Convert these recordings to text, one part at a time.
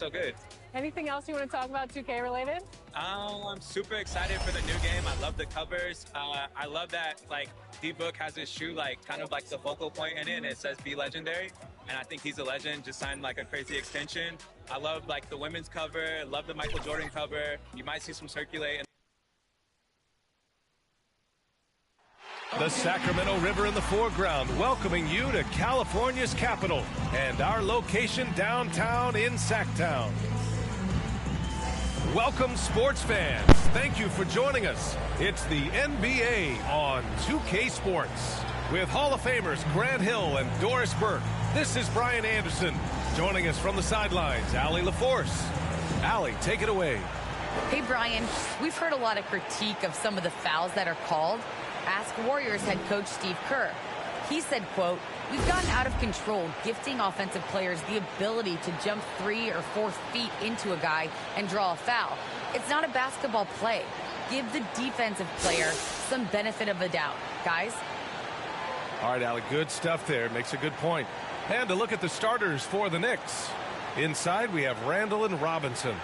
So good. Anything else you want to talk about 2K related? I'm super excited for the new game. I love the covers. I love that D-Book has his shoe kind of like the focal point in it, and it says "Be Legendary." And I think he's a legend. Just signed a crazy extension. I love the women's cover. Love the Michael Jordan cover. You might see some circulate. The Sacramento River in the foreground, welcoming you to California's capital and our location downtown in Sacktown. Welcome, sports fans. Thank you for joining us. It's the NBA on 2K Sports. With Hall of Famers Grant Hill and Doris Burke, this is Brian Anderson. Joining us from the sidelines, Allie LaForce. Allie, take it away. Hey, Brian. We've heard a lot of critique of some of the fouls that are called. Ask Warriors head coach Steve Kerr. He said, quote, "We've gotten out of control, gifting offensive players the ability to jump 3 or 4 feet into a guy and draw a foul. It's not a basketball play. Give the defensive player some benefit of the doubt, guys." All right, Allie, good stuff there. Makes a good point. And to look at the starters for the Knicks. Inside, we have Randall and Robinson.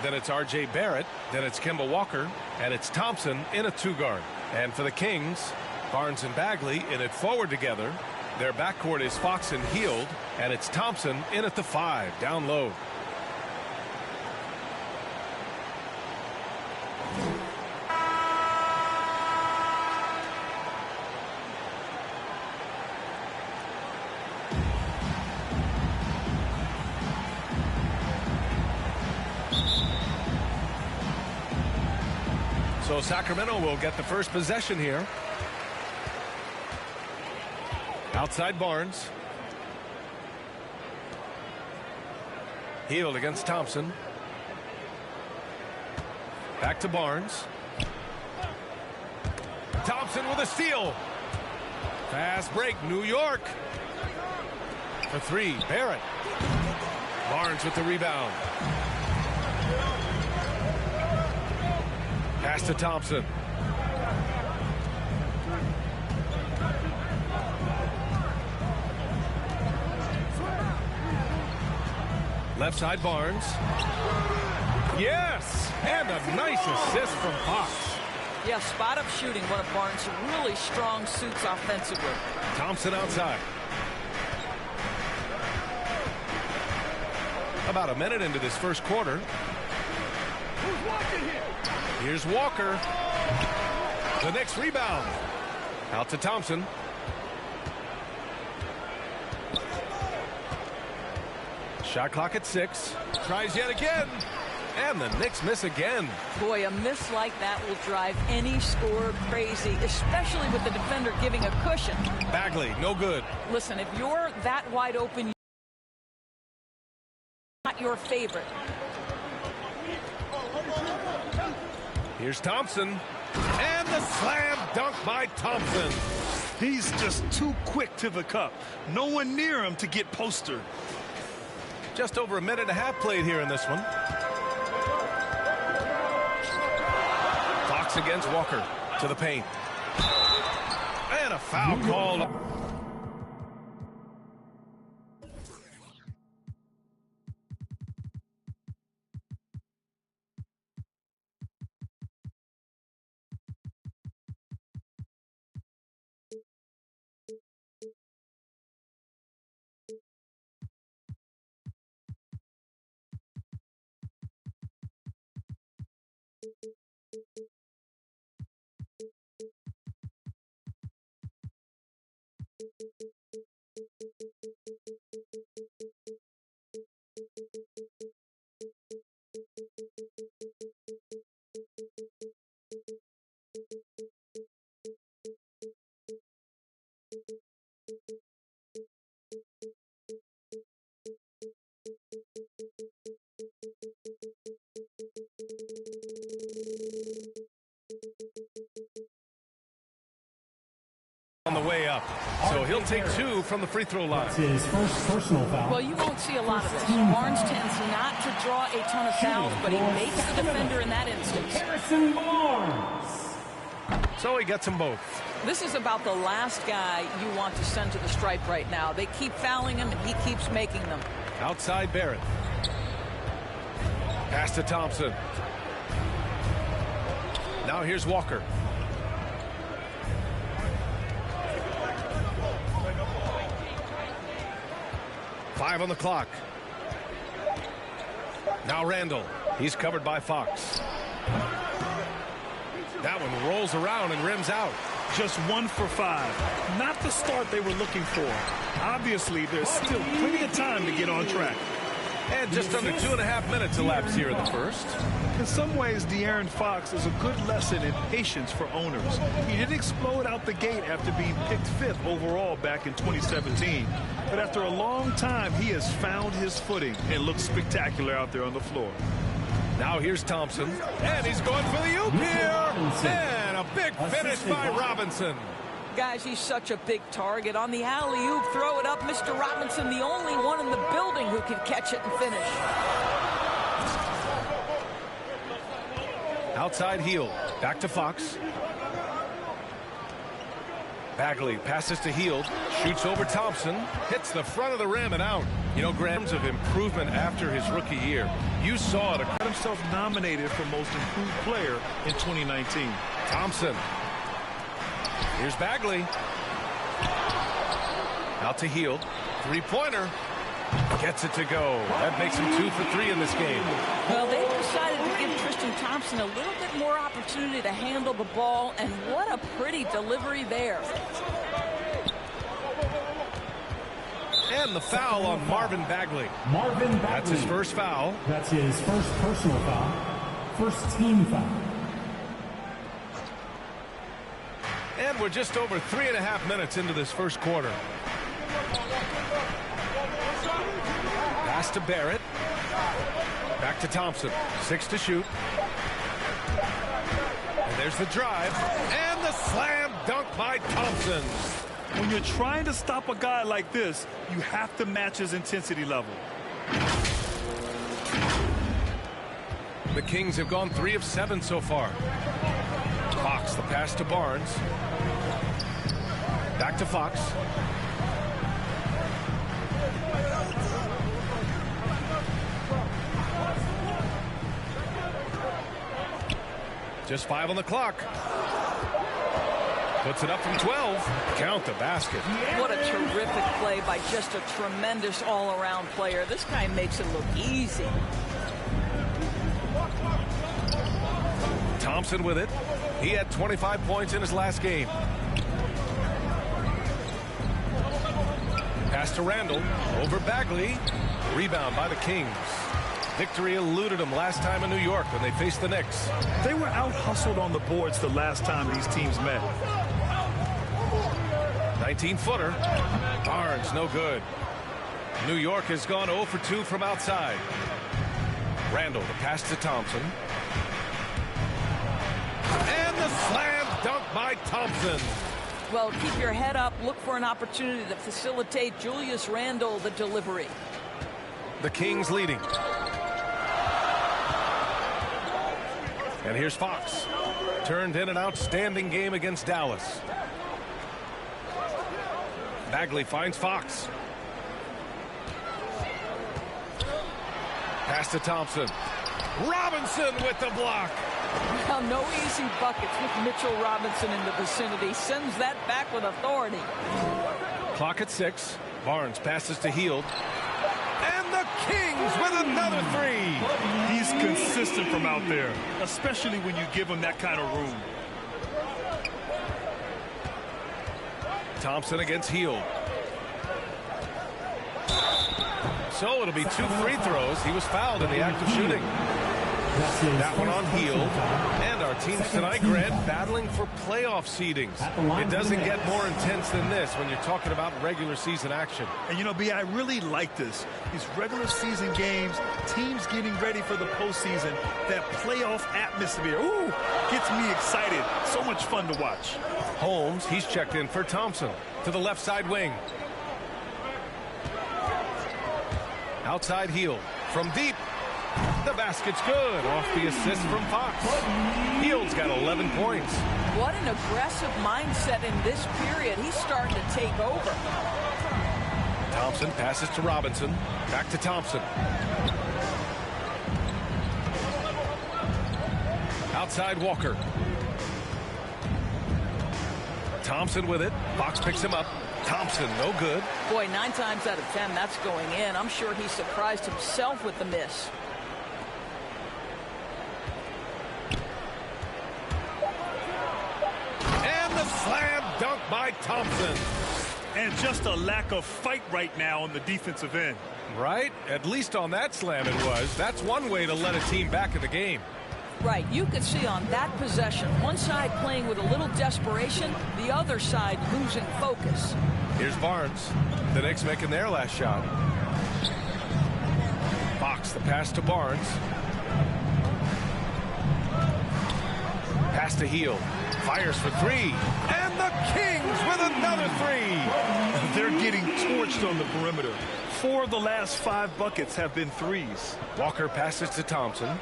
Then it's R.J. Barrett. Then it's Kemba Walker. And it's Thompson in a 2-guard. And for the Kings, Barnes and Bagley in it forward together. Their backcourt is Fox and Hield. And it's Thompson in at the 5, down low. So Sacramento will get the first possession here. Outside Barnes. Hield against Thompson. Back to Barnes. Thompson with a steal. Fast break, New York. For 3, Barrett. Barnes with the rebound. Pass to Thompson. Left side Barnes. Yes! And a nice assist from Fox. Yeah, spot-up shooting, one of Barnes' really strong suits offensively. Thompson outside. About a minute into this first quarter. Who's watching here? Here's Walker. The next rebound. Out to Thompson. Shot clock at 6. Tries yet again. And the Knicks miss again. Boy, a miss like that will drive any scorer crazy, especially with the defender giving a cushion. Bagley, no good. Listen, if you're that wide open, not your favorite. Here's Thompson. And the slam dunk by Thompson. He's just too quick to the cup. No one near him to get postered. Just over a minute and a half played here in this one. Fox against Walker to the paint. And a foul called. On the way up. So he'll take 2 from the free throw line. It's his first personal foul. Well, you won't see a lot of this. Barnes tends not to draw a ton of fouls, but he makes the defender in that instance. Harrison Barnes. So he gets them both. This is about the last guy you want to send to the stripe right now. They keep fouling him, and he keeps making them. Outside Barrett. Pass to Thompson. Now here's Walker. Five on the clock. Now Randall. He's covered by Fox. That one rolls around and rims out. Just 1 for 5. Not the start they were looking for. Obviously, there's still plenty of time to get on track. And just under 2.5 minutes elapsed here in the first. In some ways, De'Aaron Fox is a good lesson in patience for owners. He didn't explode out the gate after being picked 5th overall back in 2017. But after a long time, he has found his footing and looks spectacular out there on the floor. Now here's Thompson, and he's going for the oop here, and a big finish by Robinson. Guys, he's such a big target. On the alley-oop, throw it up. Mr. Robinson, the only one in the building who can catch it and finish. Outside heel, back to Fox. Bagley passes to Hield, shoots over Thompson, hits the front of the rim and out. You know, grams of improvement after his rookie year. You saw it. Got himself nominated for Most Improved Player in 2019. Thompson. Here's Bagley. Out to Hield. Three-pointer. Gets it to go. That makes him 2 for 3 in this game. Well, they decided to give Tristan Thompson a little bit more opportunity to handle the ball, and what a pretty delivery there. And the foul on Marvin Bagley. Marvin Bagley. That's his first foul. That's his first personal foul. First team foul. And we're just over 3.5 minutes into this first quarter. Pass to Barrett. Back to Thompson. 6 to shoot. And there's the drive. And the slam dunk by Thompson. When you're trying to stop a guy like this, you have to match his intensity level. The Kings have gone 3 of 7 so far. Fox, the pass to Barnes. Back to Fox. Just 5 on the clock. Puts it up from 12. Count the basket. What a terrific play by just a tremendous all-around player. This guy makes it look easy. Thompson with it. He had 25 points in his last game. Pass to Randall. Over Bagley. Rebound by the Kings. Victory eluded them last time in New York when they faced the Knicks. They were out-hustled on the boards the last time these teams met. 19-footer. Barnes, no good. New York has gone 0 for 2 from outside. Randall, the pass to Thompson. And the slam dunk by Thompson. Well, keep your head up. Look for an opportunity to facilitate Julius Randle the delivery. The Kings leading. And here's Fox. Turned in an outstanding game against Dallas. Bagley finds Fox. Pass to Thompson. Robinson with the block. Now, no easy buckets with Mitchell Robinson in the vicinity. Sends that back with authority. Clock at 6. Barnes passes to Hield. And the Kings with another 3. He's consistent from out there, especially when you give him that kind of room. Thompson against Hield. So it'll be 2 free throws. He was fouled in the act of shooting. That one on Hield. And our teams tonight, Grant, battling for playoff seedings. It doesn't get more intense than this when you're talking about regular season action. And, you know, B, I really like this. These regular season games, teams getting ready for the postseason, that playoff atmosphere, ooh, gets me excited. So much fun to watch. Holmes, he's checked in for Thompson to the left side wing. Outside Hield from deep. The basket's good. Off the assist from Fox. Hield's got 11 points. What an aggressive mindset in this period. He's starting to take over. Thompson passes to Robinson. Back to Thompson. Outside Walker. Thompson with it. Fox picks him up. Thompson, no good. Boy, 9 times out of 10, that's going in. I'm sure he surprised himself with the miss. And the slam dunk by Thompson. And just a lack of fight right now on the defensive end. Right? At least on that slam it was. That's one way to let a team back in the game. Right, you could see on that possession, one side playing with a little desperation, the other side losing focus. Here's Barnes. The Knicks making their last shot. Fox, the pass to Barnes. Pass to Hield. Fires for 3. And the Kings with another 3. They're getting torched on the perimeter. 4 of the last 5 buckets have been threes. Walker passes to Thompson.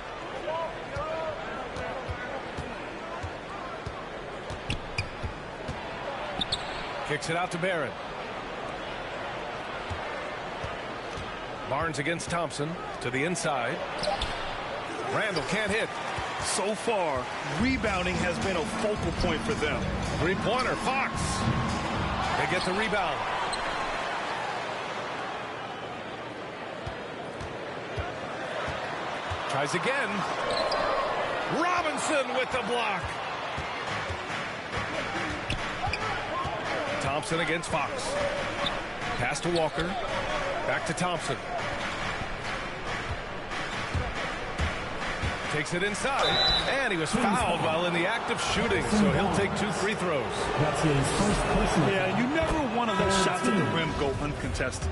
Kicks it out to Barrett. Barnes against Thompson to the inside. Randall can't hit. So far, rebounding has been a focal point for them. Three-pointer, Fox. They get the rebound. Tries again. Robinson with the block. Thompson against Fox. Pass to Walker. Back to Thompson. Takes it inside. And he was fouled while in the act of shooting, so he'll take 2 free throws. That's his first personal. Yeah, you never want to let shots at the rim go uncontested.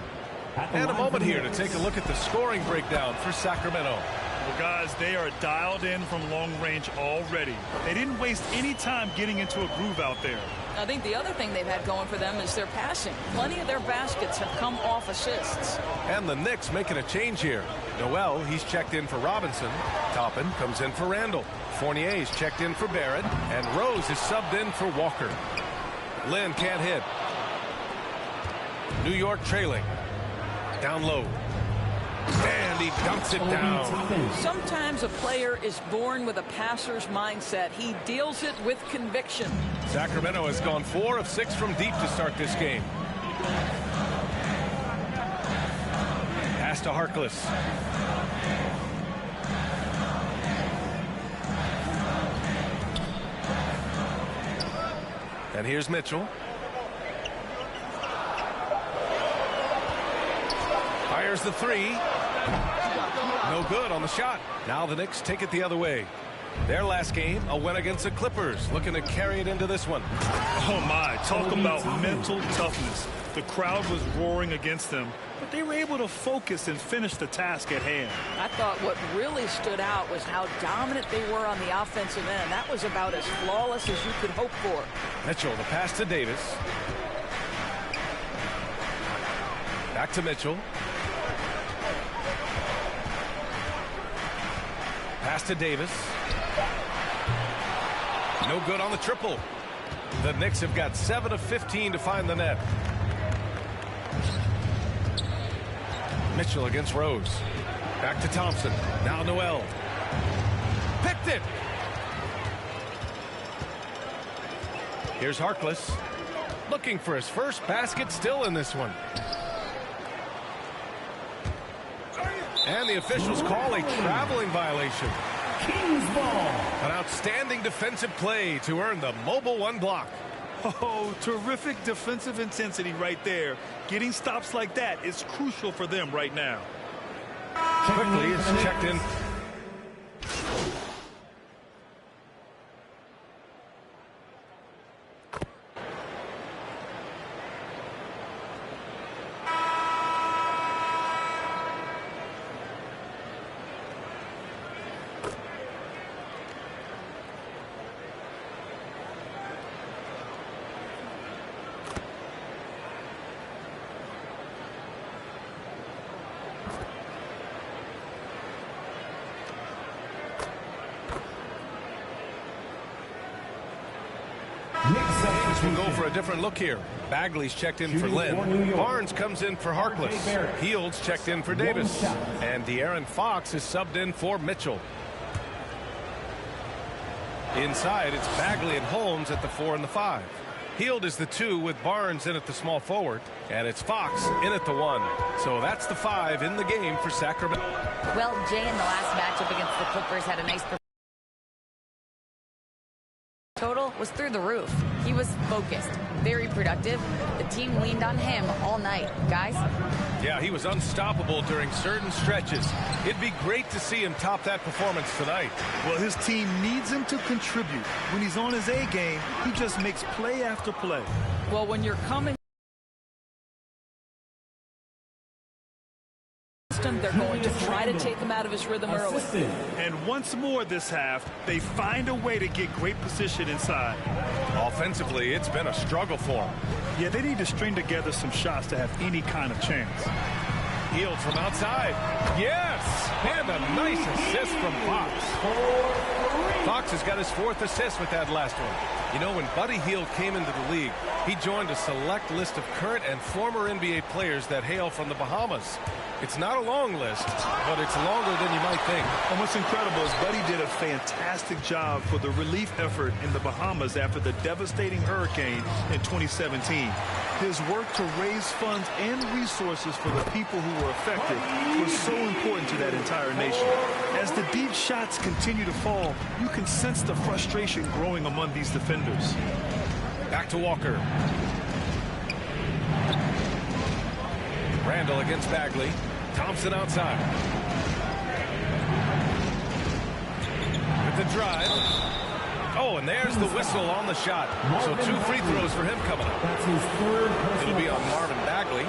And a moment here to take a look at the scoring breakdown for Sacramento. Well, guys, they are dialed in from long range already. They didn't waste any time getting into a groove out there. I think the other thing they've had going for them is their passing. Plenty of their baskets have come off assists. And the Knicks making a change here. Noel, he's checked in for Robinson. Toppin comes in for Randall. Fournier's checked in for Barrett. And Rose is subbed in for Walker. Lynn can't hit. New York trailing. Down low. And he dunks it down. Sometimes a player is born with a passer's mindset. He deals it with conviction. Sacramento has gone 4 of 6 from deep to start this game. Pass to Harkless. And here's Mitchell. Fires the 3. No good on the shot. Now the Knicks take it the other way. Their last game, a win against the Clippers, looking to carry it into this one. Oh my, talk about mental toughness. The crowd was roaring against them, but they were able to focus and finish the task at hand. I thought what really stood out was how dominant they were on the offensive end. That was about as flawless as you could hope for. Mitchell, the pass to Davis. Back to Mitchell. Pass to Davis. No good on the triple. The Knicks have got 7 of 15 to find the net. Mitchell against Rose. Back to Thompson. Now Noel. Picked it. Here's Harkless. Looking for his first basket still in this one. And the officials call a traveling violation. Kings ball. An outstanding defensive play to earn the mobile 1 block. Oh, terrific defensive intensity right there. Getting stops like that is crucial for them right now. Quickly, it's checked in. We'll go for a different look here. Bagley's checked in for Lynn. Barnes comes in for Harkless. Hield's checked in for Davis. And De'Aaron Fox is subbed in for Mitchell. Inside, it's Bagley and Holmes at the 4 and the 5. Hield is the 2 with Barnes in at the small forward. And it's Fox in at the 1. So that's the 5 in the game for Sacramento. Well, Jay, in the last matchup against the Clippers had a nice performance. Total was through the roof. He was focused, very productive. The team leaned on him all night. Guys? Yeah, he was unstoppable during certain stretches. It'd be great to see him top that performance tonight. Well, his team needs him to contribute. When he's on his A game, he just makes play after play. Well, when you're coming, they're going to try to take him out of his rhythm early. And once more this half, they find a way to get great position inside. Offensively, it's been a struggle for him. Yeah, they need to string together some shots to have any kind of chance. Hield from outside. Yes! And a nice assist from Fox. Fox has got his 4th assist with that last one. You know, when Buddy Hield came into the league, he joined a select list of current and former NBA players that hail from the Bahamas. It's not a long list, but it's longer than you might think. And what's incredible is Buddy did a fantastic job for the relief effort in the Bahamas after the devastating hurricane in 2017. His work to raise funds and resources for the people who were affected was so important to that entire nation. As the deep shots continue to fall, you can sense the frustration growing among these defenders. Back to Walker. Randall against Bagley. Thompson outside. With the drive. Oh, and there's the whistle on the shot. So 2 free throws for him coming up. That's his 3rd. It'll be on Marvin Bagley.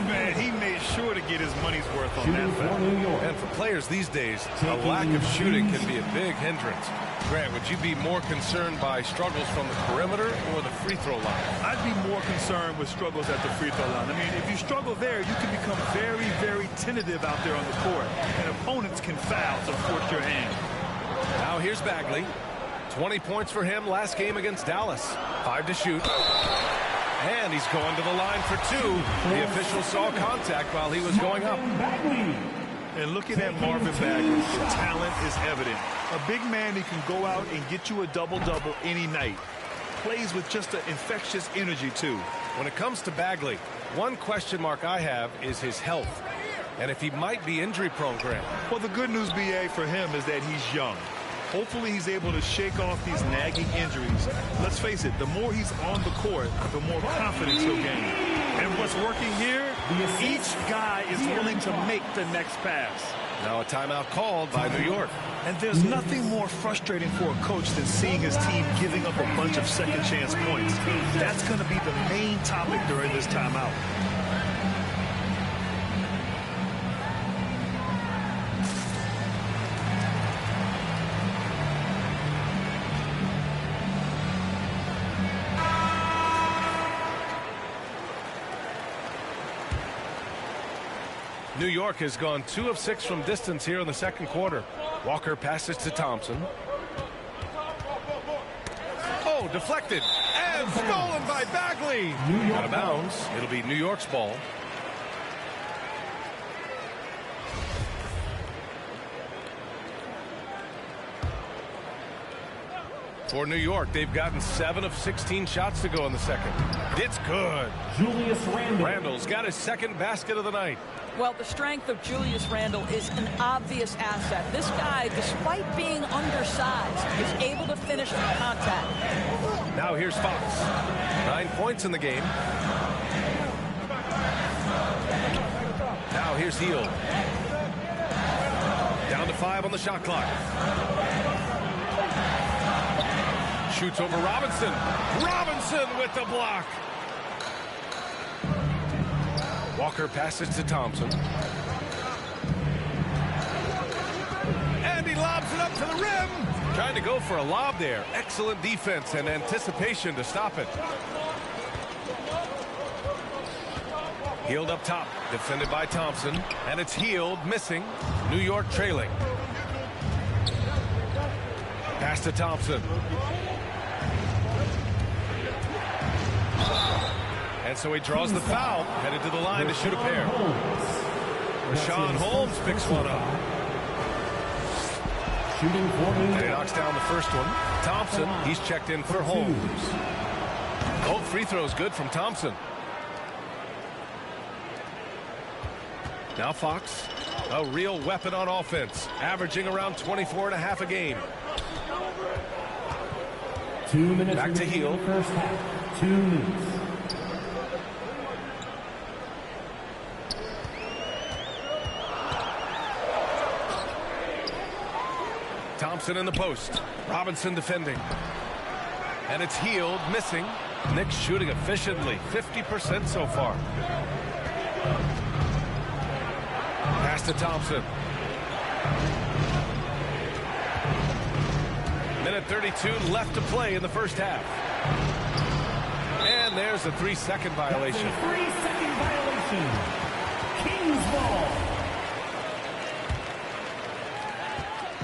Man, he made sure to get his money's worth on that foul. And for players these days, a lack of shooting can be a big hindrance. Grant, would you be more concerned by struggles from the perimeter or the free throw line? I'd be more concerned with struggles at the free throw line. I mean, if you struggle there, you can become very, very tentative out there on the court. And opponents can foul to force your hand. Now here's Bagley. 20 points for him last game against Dallas. 5 to shoot. And he's going to the line for 2. The official saw contact while he was going up. And looking at Marvin Bagley, the talent is evident. A big man who can go out and get you a double-double any night. Plays with just an infectious energy, too. When it comes to Bagley, one question mark I have is his health. And if he might be injury-prone, Grant. Well, the good news, BA, for him is that he's young. Hopefully he's able to shake off these nagging injuries. Let's face it, the more he's on the court, the more confidence he'll gain. And what's working here, each guy is willing to make the next pass. Now a timeout called by New York. And there's nothing more frustrating for a coach than seeing his team giving up a bunch of second chance points. That's going to be the main topic during this timeout. New York has gone 2 of 6 from distance here in the second quarter. Walker passes to Thompson. Oh, deflected and stolen by Bagley. Out of bounds. It'll be New York's ball. For New York, they've gotten 7 of 16 shots to go in the second. It's good. Julius Randle. Randall's got his second basket of the night. Well, the strength of Julius Randle is an obvious asset. This guy, despite being undersized, is able to finish from contact. Now here's Fox. 9 points in the game. Now here's Hield. Down to 5 on the shot clock. Shoots over Robinson. Robinson with the block. Walker passes to Thompson. And he lobs it up to the rim. Trying to go for a lob there. Excellent defense and anticipation to stop it. Hield up top. Defended by Thompson. And it's Hield missing. New York trailing. Pass to Thompson. And so he draws the foul, headed to the line to shoot a pair. Rashawn Holmes picks one up. Shooting for New And he York. knocks down the first one. Thompson, he's checked in for Holmes. Oh, free throw is good from Thompson. Now Fox, a real weapon on offense, averaging around 24.5 a game. 2 minutes Back to remaining Hield. in the first half. 2 minutes. Thompson in the post. Robinson defending. And it's Hield missing. Knicks shooting efficiently, 50% so far. Pass to Thompson. Minute 32 left to play in the first half. And there's a 3-second violation. That's a 3-second violation. Kings ball.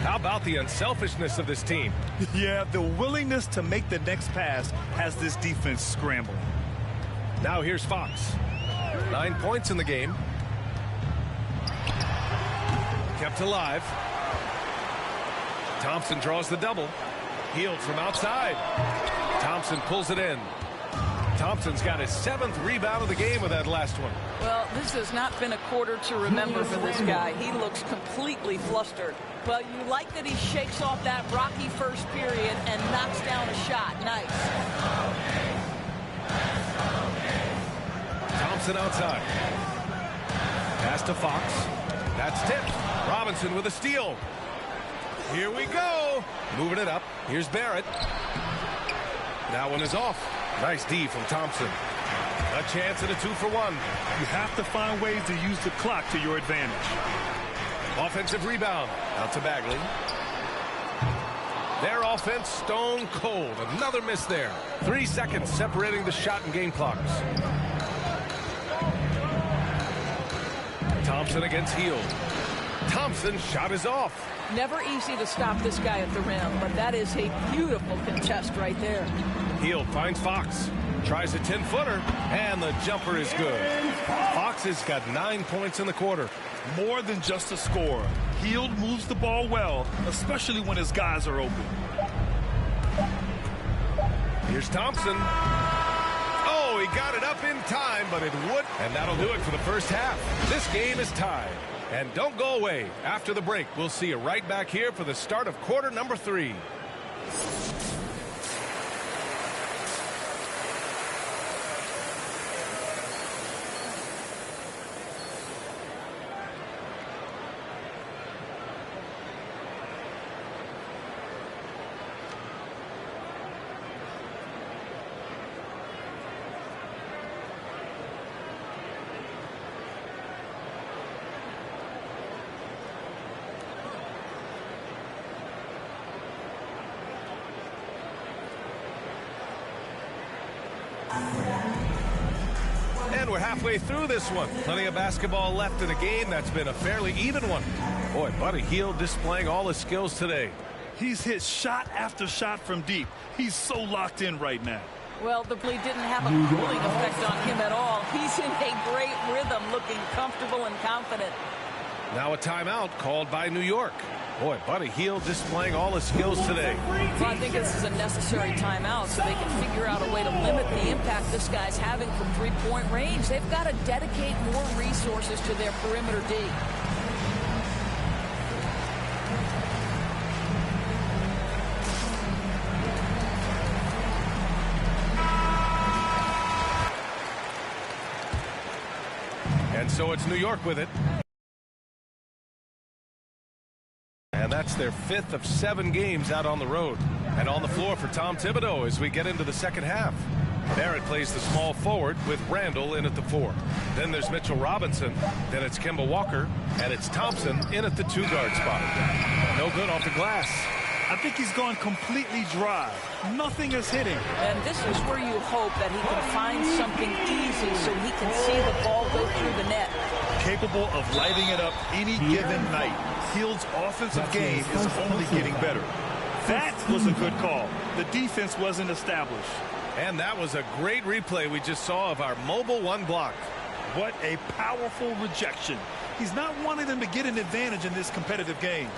How about the unselfishness of this team? Yeah, the willingness to make the next pass has this defense scrambling. Now here's Fox. 9 points in the game. Kept alive. Thompson draws the double. Hield from outside. Thompson pulls it in. Thompson's got his 7th rebound of the game with that last one. Well, this has not been a quarter to remember for this guy. He looks completely flustered. Well, you like that he shakes off that rocky first period and knocks down a shot. Nice. Thompson outside. Pass to Fox. That's tipped. Robinson with a steal. Here we go. Moving it up. Here's Barrett. That one is off. Nice D from Thompson. A chance at a 2-for-1. You have to find ways to use the clock to your advantage. Offensive rebound. Out to Bagley. Their offense stone cold. Another miss there. 3 seconds separating the shot and game clocks. Thompson against Hield. Thompson's shot is off. Never easy to stop this guy at the rim, but that is a beautiful contest right there. Hield finds Fox. Tries a 10-footer, and the jumper is good. Fox has got 9 points in the quarter. More than just a scorer. Hield moves the ball well, especially when his guys are open. Here's Thompson. Oh, he got it up in time, but it would. And that'll do it for the first half. This game is tied. And don't go away. After the break, we'll see you right back here for the start of quarter number 3. And we're halfway through this one. Plenty of basketball left in a game that's been a fairly even one. Boy, Buddy Hield displaying all his skills today. He's hit shot after shot from deep. He's so locked in right now. Well, the play didn't have a cooling effect on him at all. He's in a great rhythm, looking comfortable and confident. Now a timeout called by New York. Boy, Buddy Hield displaying all his skills today. Well, I think this is a necessary timeout so they can figure out a way to limit the impact this guy's having from three-point range. They've got to dedicate more resources to their perimeter D. And so it's New York with it. And that's their 5th of 7 games out on the road. And on the floor for Tom Thibodeau as we get into the second half. Barrett plays the small forward with Randall in at the 4. Then there's Mitchell Robinson. Then it's Kemba Walker. And it's Thompson in at the 2-guard spot. No good off the glass. I think he's gone completely dry. Nothing is hitting. And this is where you hope that he can find something easy so he can see the ball go through the net. Capable of lighting it up any given night. Hield's offensive game is only getting better. That was a good call. The defense wasn't established. And that was a great replay we just saw of our mobile 1 block. What a powerful rejection. He's not wanting them to get an advantage in this competitive game.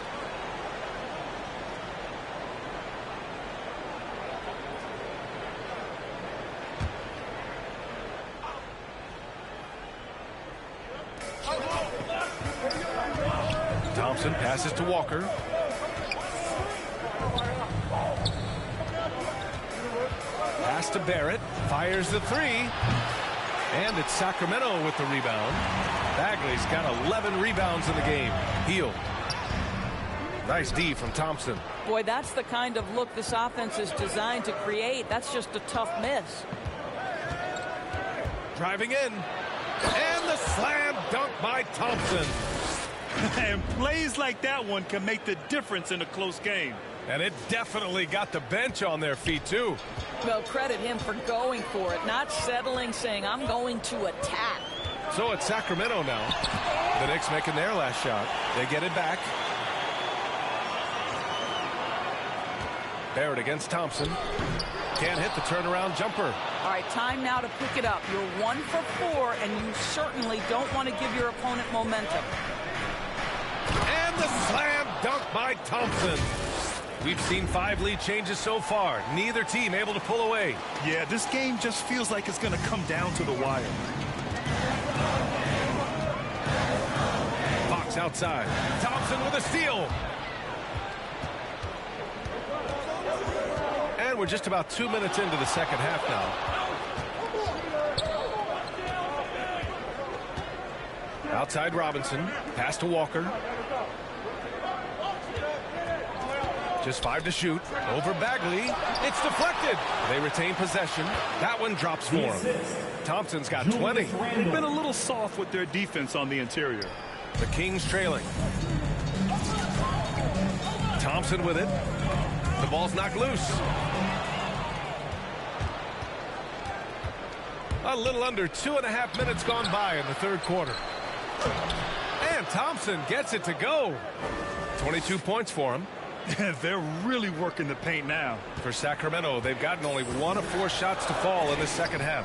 Passes to Walker. Pass to Barrett. Fires the three. And it's Sacramento with the rebound. Bagley's got 11 rebounds in the game. Hield. Nice D from Thompson. Boy, that's the kind of look this offense is designed to create. That's just a tough miss. Driving in. And the slam dunk by Thompson. And plays like that one can make the difference in a close game. And it definitely got the bench on their feet, too. Well, credit him for going for it, not settling, saying, I'm going to attack. So it's Sacramento now. The Knicks making their last shot. They get it back. Barrett against Thompson. Can't hit the turnaround jumper. All right, time now to pick it up. You're 1 for 4, and you certainly don't want to give your opponent momentum. And the slam dunk by Thompson. We've seen 5 lead changes so far. Neither team able to pull away. Yeah, this game just feels like it's going to come down to the wire. Fox outside. Thompson with a steal. And we're just about 2 minutes into the second half now. Outside Robinson. Pass to Walker. Just 5 to shoot. Over Bagley. It's deflected. They retain possession. That one drops for him. Thompson's got 20. They've been a little soft with their defense on the interior. The Kings trailing. Thompson with it. The ball's knocked loose. A little under 2.5 minutes gone by in the third quarter. And Thompson gets it to go. 22 points for him. They're really working the paint now. For Sacramento, they've gotten only 1 of 4 shots to fall in the second half.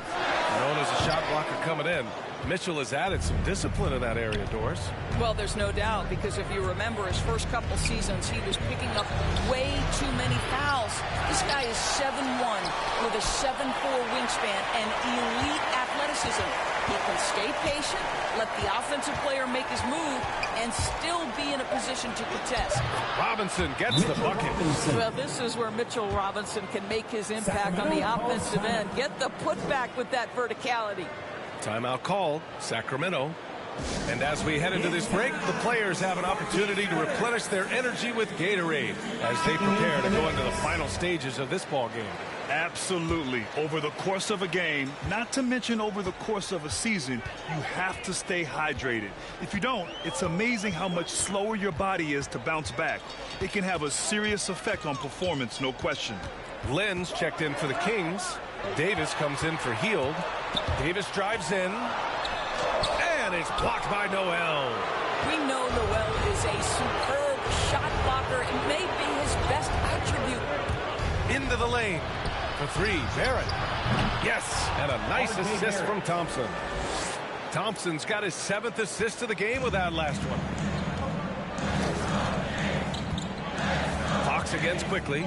Known as a shot blocker coming in, Mitchell has added some discipline in that area, Doris. Well, there's no doubt, because if you remember his first couple seasons, he was picking up way too many fouls. This guy is 7'1", with a 7'4" wingspan and elite athleticism. He can stay patient, let the offensive player make his move, and still be in a position to contest. Robinson gets the bucket. Well, this is where Mitchell Robinson can make his impact on the offensive end. Get the putback with that verticality. Timeout called. Sacramento. And as we head into this break, the players have an opportunity to replenish their energy with Gatorade as they prepare to go into the final stages of this ball game. Absolutely. Over the course of a game, not to mention over the course of a season, you have to stay hydrated. If you don't, it's amazing how much slower your body is to bounce back. It can have a serious effect on performance, no question. Lenz checked in for the Kings. Davis comes in for Hield. Davis drives in. And it's blocked by Noel. We know Noel is a superb shot blocker. It may be his best attribute. Into the lane. For 3, Barrett. Yes, and a nice assist from Thompson. Thompson's got his 7th assist of the game with that last one. Fox against quickly.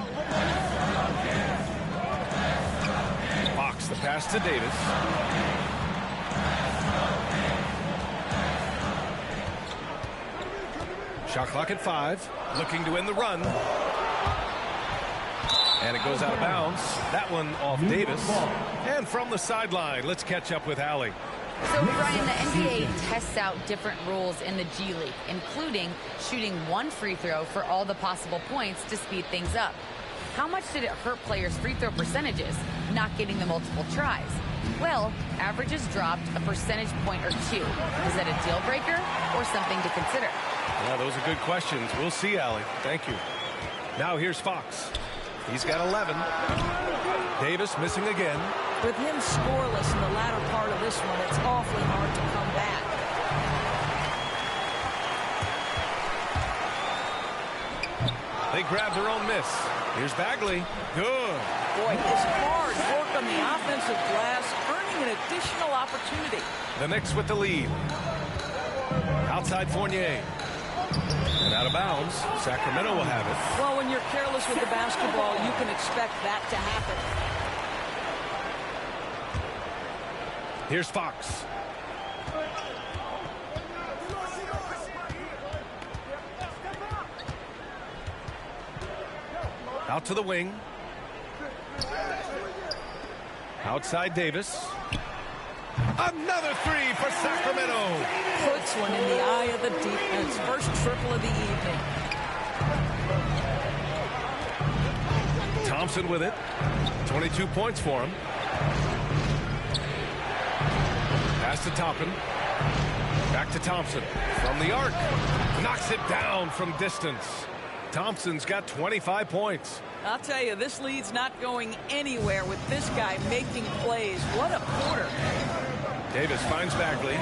Fox, the pass to Davis. Shot clock at 5. Looking to end the run. And it goes out of bounds. That one off Davis. And from the sideline, let's catch up with Allie. So, Brian, the NBA tests out different rules in the G League, including shooting 1 free throw for all the possible points to speed things up. How much did it hurt players' free throw percentages, not getting the multiple tries? Well, averages dropped a percentage point or 2. Is that a deal breaker or something to consider? Yeah, those are good questions. We'll see, Allie. Thank you. Now here's Fox. He's got 11. Davis missing again. With him scoreless in the latter part of this one, it's awfully hard to come back. They grab their own miss. Here's Bagley. Good. Boy, his hard work on the offensive glass, earning an additional opportunity. The Knicks with the lead. Outside Fournier. And out of bounds. Sacramento will have it. Well, when you're careless with the basketball, you can expect that to happen. Here's Fox. Out to the wing. Outside Davis. Another three for Sacramento. Puts one in the eye of the defense. First triple of the evening. Thompson with it. 22 points for him. Pass to Toppin. Back to Thompson. From the arc. Knocks it down from distance. Thompson's got 25 points. I'll tell you, this lead's not going anywhere with this guy making plays. What a quarter. Davis finds Bagley.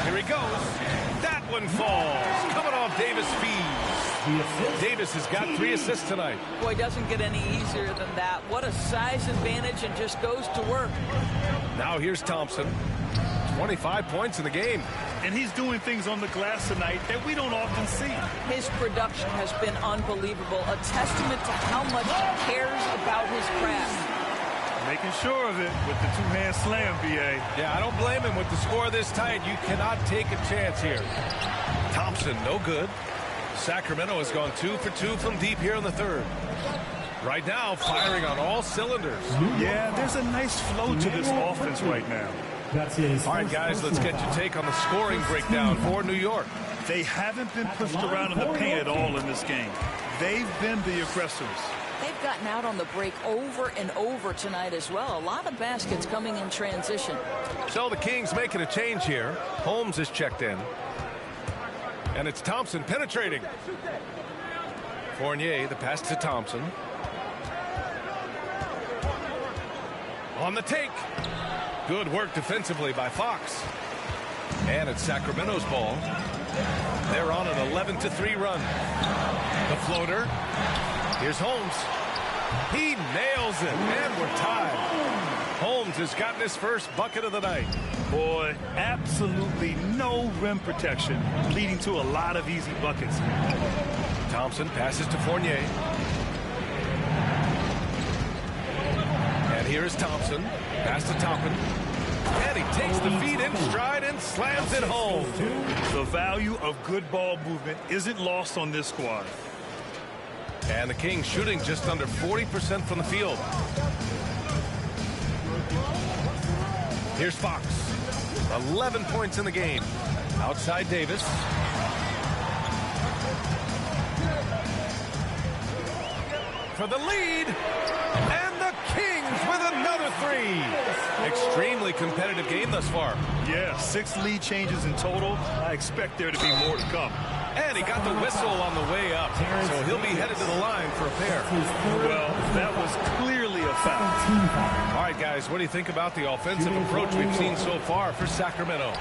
Here he goes. That one falls. Coming off Davis' feet. Davis has got 3 assists tonight. Boy, doesn't get any easier than that. What a size advantage, and just goes to work. Now here's Thompson. 25 points in the game. And he's doing things on the glass tonight that we don't often see. His production has been unbelievable. A testament to how much he cares about his craft. Making sure of it with the two-hand slam, B.A. Yeah, I don't blame him with the score this tight. You cannot take a chance here. Thompson, no good. Sacramento has gone 2 for 2 from deep here in the third. Right now, firing on all cylinders. Yeah, there's a nice flow to this offense right now. All right, guys, let's get your take on the scoring breakdown for New York. They haven't been pushed around in the paint at all in this game. They've been the aggressors. They've gotten out on the break over and over tonight as well. A lot of baskets coming in transition. So the Kings making a change here. Holmes is checked in. And it's Thompson penetrating. Fournier, the pass to Thompson. On the take. Good work defensively by Fox. And it's Sacramento's ball. They're on an 11-3 run. The floater. Here's Holmes. He nails it, and we're tied. Holmes has gotten his first bucket of the night. Boy, absolutely no rim protection, leading to a lot of easy buckets. Thompson passes to Fournier. And here is Thompson. Pass to Toppin. And he takes the feet in stride and slams it home. The value of good ball movement isn't lost on this squad. And the Kings shooting just under 40% from the field. Here's Fox. 11 points in the game. Outside Davis. For the lead. And the Kings with another 3. Extremely competitive game thus far. Yeah, 6 lead changes in total. I expect there to be more to come. And he got the whistle on the way up, so he'll be headed to the line for a pair. Well, that was clearly a foul. All right, guys, what do you think about the offensive approach we've seen so far for Sacramento?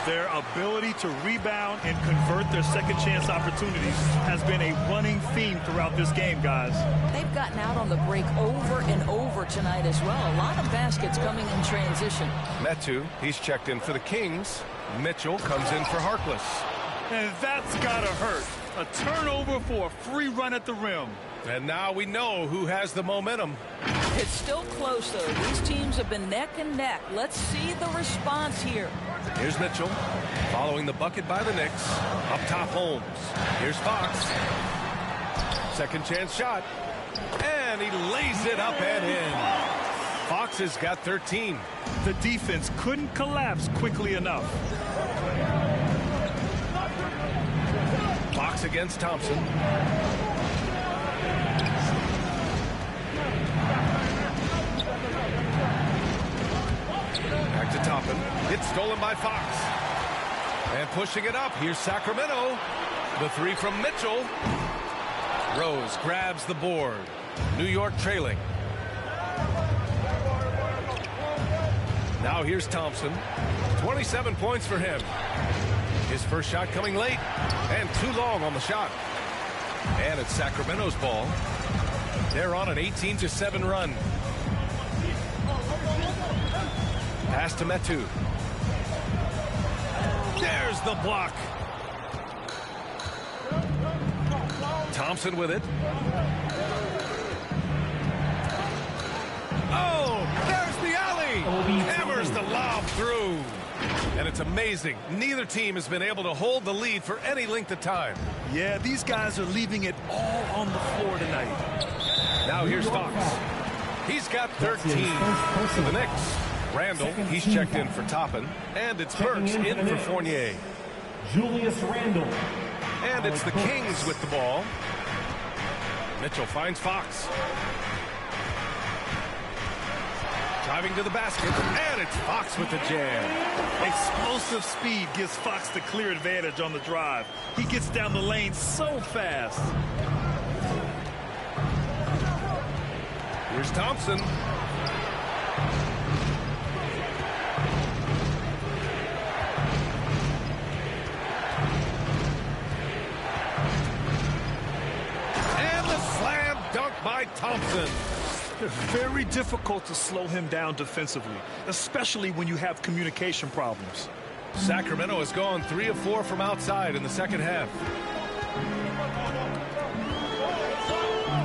Their ability to rebound and convert their second chance opportunities has been a running theme throughout this game, guys. They've gotten out on the break over and over tonight as well. A lot of baskets coming in transition. Metu, he's checked in for the Kings. Mitchell comes in for Harkless. And that's gotta hurt. A turnover for a free run at the rim. And now we know who has the momentum. It's still close, though. These teams have been neck and neck. Let's see the response here. Here's Mitchell, following the bucket by the Knicks. Up top, Holmes. Here's Fox. Second chance shot. And he lays it up and in. Fox has got 13. The defense couldn't collapse quickly enough. Fox against Thompson. Back to Toppin. It's stolen by Fox. And pushing it up. Here's Sacramento. The 3 from Mitchell. Rose grabs the board. New York trailing. Now here's Thompson. 27 points for him. His first shot coming late, and too long on the shot. And it's Sacramento's ball. They're on an 18-7 run. Pass to Metu. There's the block. Thompson with it. Oh, there's the alley. Hammers the lob through. And it's amazing. Neither team has been able to hold the lead for any length of time. Yeah, these guys are leaving it all on the floor tonight. Now here's Fox. He's got 13 for the Knicks. Randall, he's checked in for Toppin. And it's Burks in for Fournier. Julius Randle. And it's the Kings with the ball. Mitchell finds Fox. Driving to the basket, and it's Fox with the jam. Explosive speed gives Fox the clear advantage on the drive. He gets down the lane so fast. Here's Thompson. And the slam dunk by Thompson. It's very difficult to slow him down defensively, especially when you have communication problems. Sacramento has gone 3 of 4 from outside in the second half.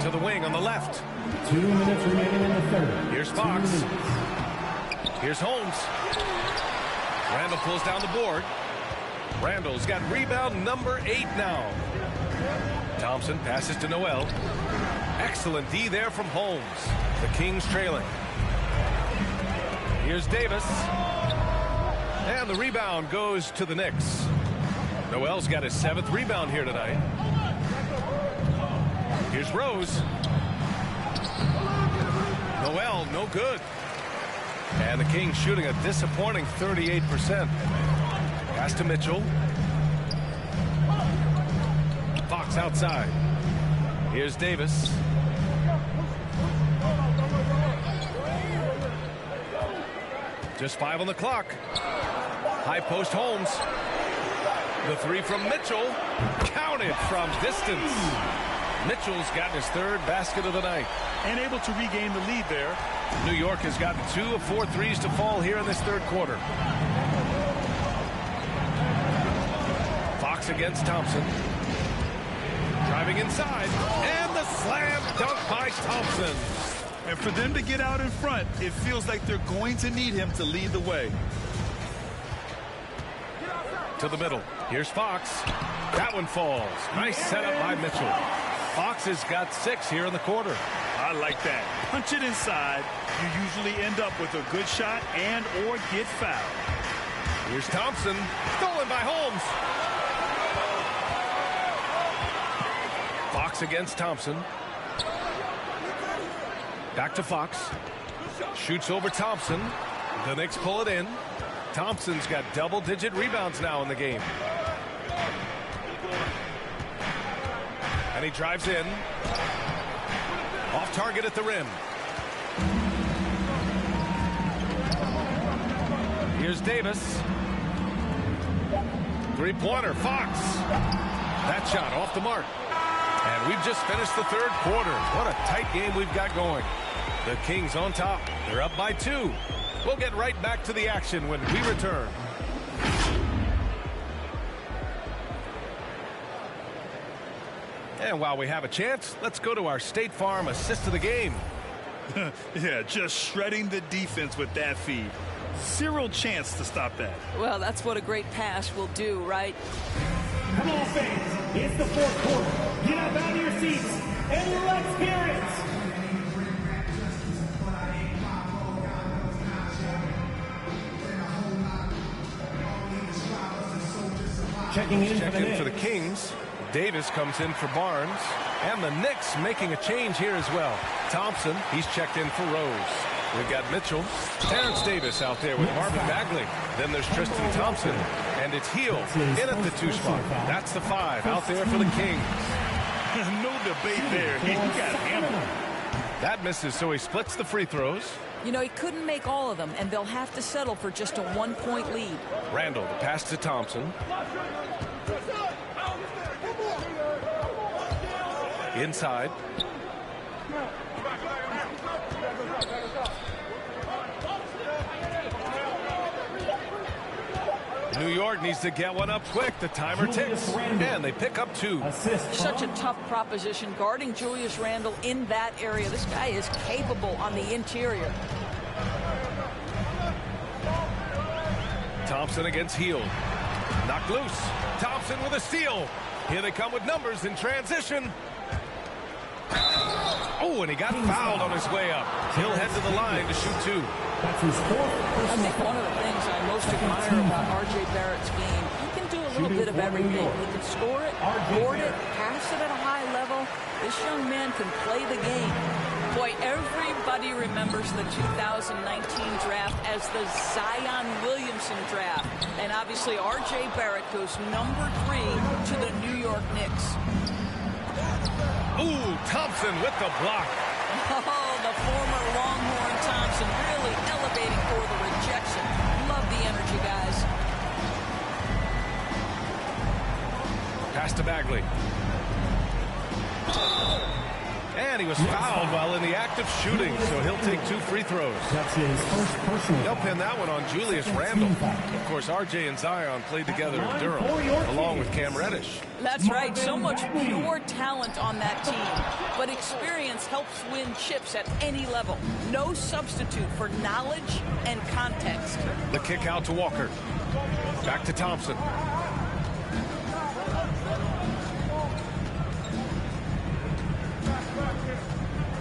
To the wing on the left. 2 minutes remaining in the third. Here's Fox. Here's Holmes. Randall pulls down the board. Randall's got rebound number 8 now. Thompson passes to Noel. Excellent D there from Holmes. The Kings trailing. Here's Davis. And the rebound goes to the Knicks. Noel's got his 7th rebound here tonight. Here's Rose. Noel, no good. And the Kings shooting a disappointing 38%. Pass to Mitchell. Fox outside. Here's Davis. Just 5 on the clock. High post Holmes. The 3 from Mitchell. Counted from distance. Mitchell's gotten his 3rd basket of the night. And able to regain the lead there. New York has gotten 2 of 4 threes to fall here in this 3rd quarter. Fox against Thompson. Driving inside. And the slam dunk by Thompson. And for them to get out in front, it feels like they're going to need him to lead the way. To the middle. Here's Fox. That one falls. Nice setup by Mitchell. Fox has got 6 here in the quarter. I like that. Punch it inside. You usually end up with a good shot and or get fouled. Here's Thompson. Stolen by Holmes. Fox against Thompson. Back to Fox. Shoots over Thompson. The Knicks pull it in. Thompson's got double-digit rebounds now in the game. And he drives in. Off target at the rim. Here's Davis. Three-pointer, Fox. That shot off the mark. And we've just finished the 3rd quarter. What a tight game we've got going. The Kings on top. They're up by 2. We'll get right back to the action when we return. And while we have a chance, let's go to our State Farm assist of the game. Yeah, just shredding the defense with that feed. Zero chance to stop that. Well, that's what a great pass will do, right? Come on, fans. It's the 4th quarter. Get up out of your seats and let's hear it. Checking in for the Kings. Davis comes in for Barnes. And the Knicks making a change here as well. Thompson, he's checked in for Rose. We've got Mitchell. Terrence Davis out there with Marvin Bagley. Then there's Tristan Thompson. And it's Hield in at the 2 spot. That's the 5 out there for the Kings. No debate there. He got hammered. That misses, so he splits the free throws. You know, he couldn't make all of them, and they'll have to settle for just a 1-point lead. Randall, the pass to Thompson. Inside. New York needs to get one up quick. The timer ticks. And they pick up 2. Such a tough proposition guarding Julius Randle in that area. This guy is capable on the interior. Thompson against Hield. Knocked loose. Thompson with a steal. Here they come with numbers in transition. Oh, and he got fouled on his way up. He'll head to the line to shoot two. That's his fourth. I think one of the things I most admire about R.J. Barrett's game, he can do a little bit of everything. He can score it, board it, pass it at a high level. This young man can play the game. Boy, everybody remembers the 2019 draft as the Zion Williamson draft. And obviously, R.J. Barrett goes number 3 to the New York Knicks. Ooh, Thompson with the block. Oh, the former Longhorn Thompson really elevating for the rejection. Love the energy, guys. Pass to Bagley. And he was fouled while in the act of shooting, so he'll take 2 free throws. That's his first personal. They'll pin that one on Julius Randle. Of course, RJ and Zion played together in Durham, along with Cam Reddish. That's right. So much pure talent on that team. But experience helps win chips at any level. No substitute for knowledge and context. The kick out to Walker. Back to Thompson.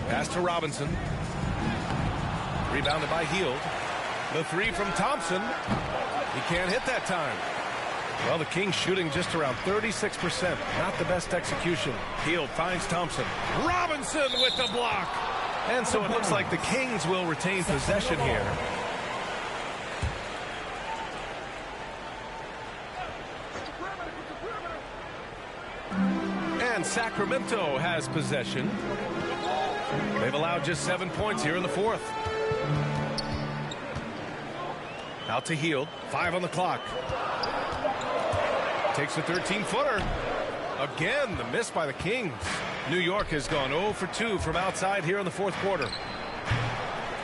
Pass to Robinson. Rebounded by Hield. The 3 from Thompson. He can't hit that time. Well, the Kings shooting just around 36%. Not the best execution. Hield finds Thompson. Robinson with the block. And so it looks like the Kings will retain possession here. And Sacramento has possession. They've allowed just 7 points here in the fourth. Out to Hield. 5 on the clock. Takes a 13-footer. Again, the miss by the Kings. New York has gone 0 for 2 from outside here in the fourth quarter.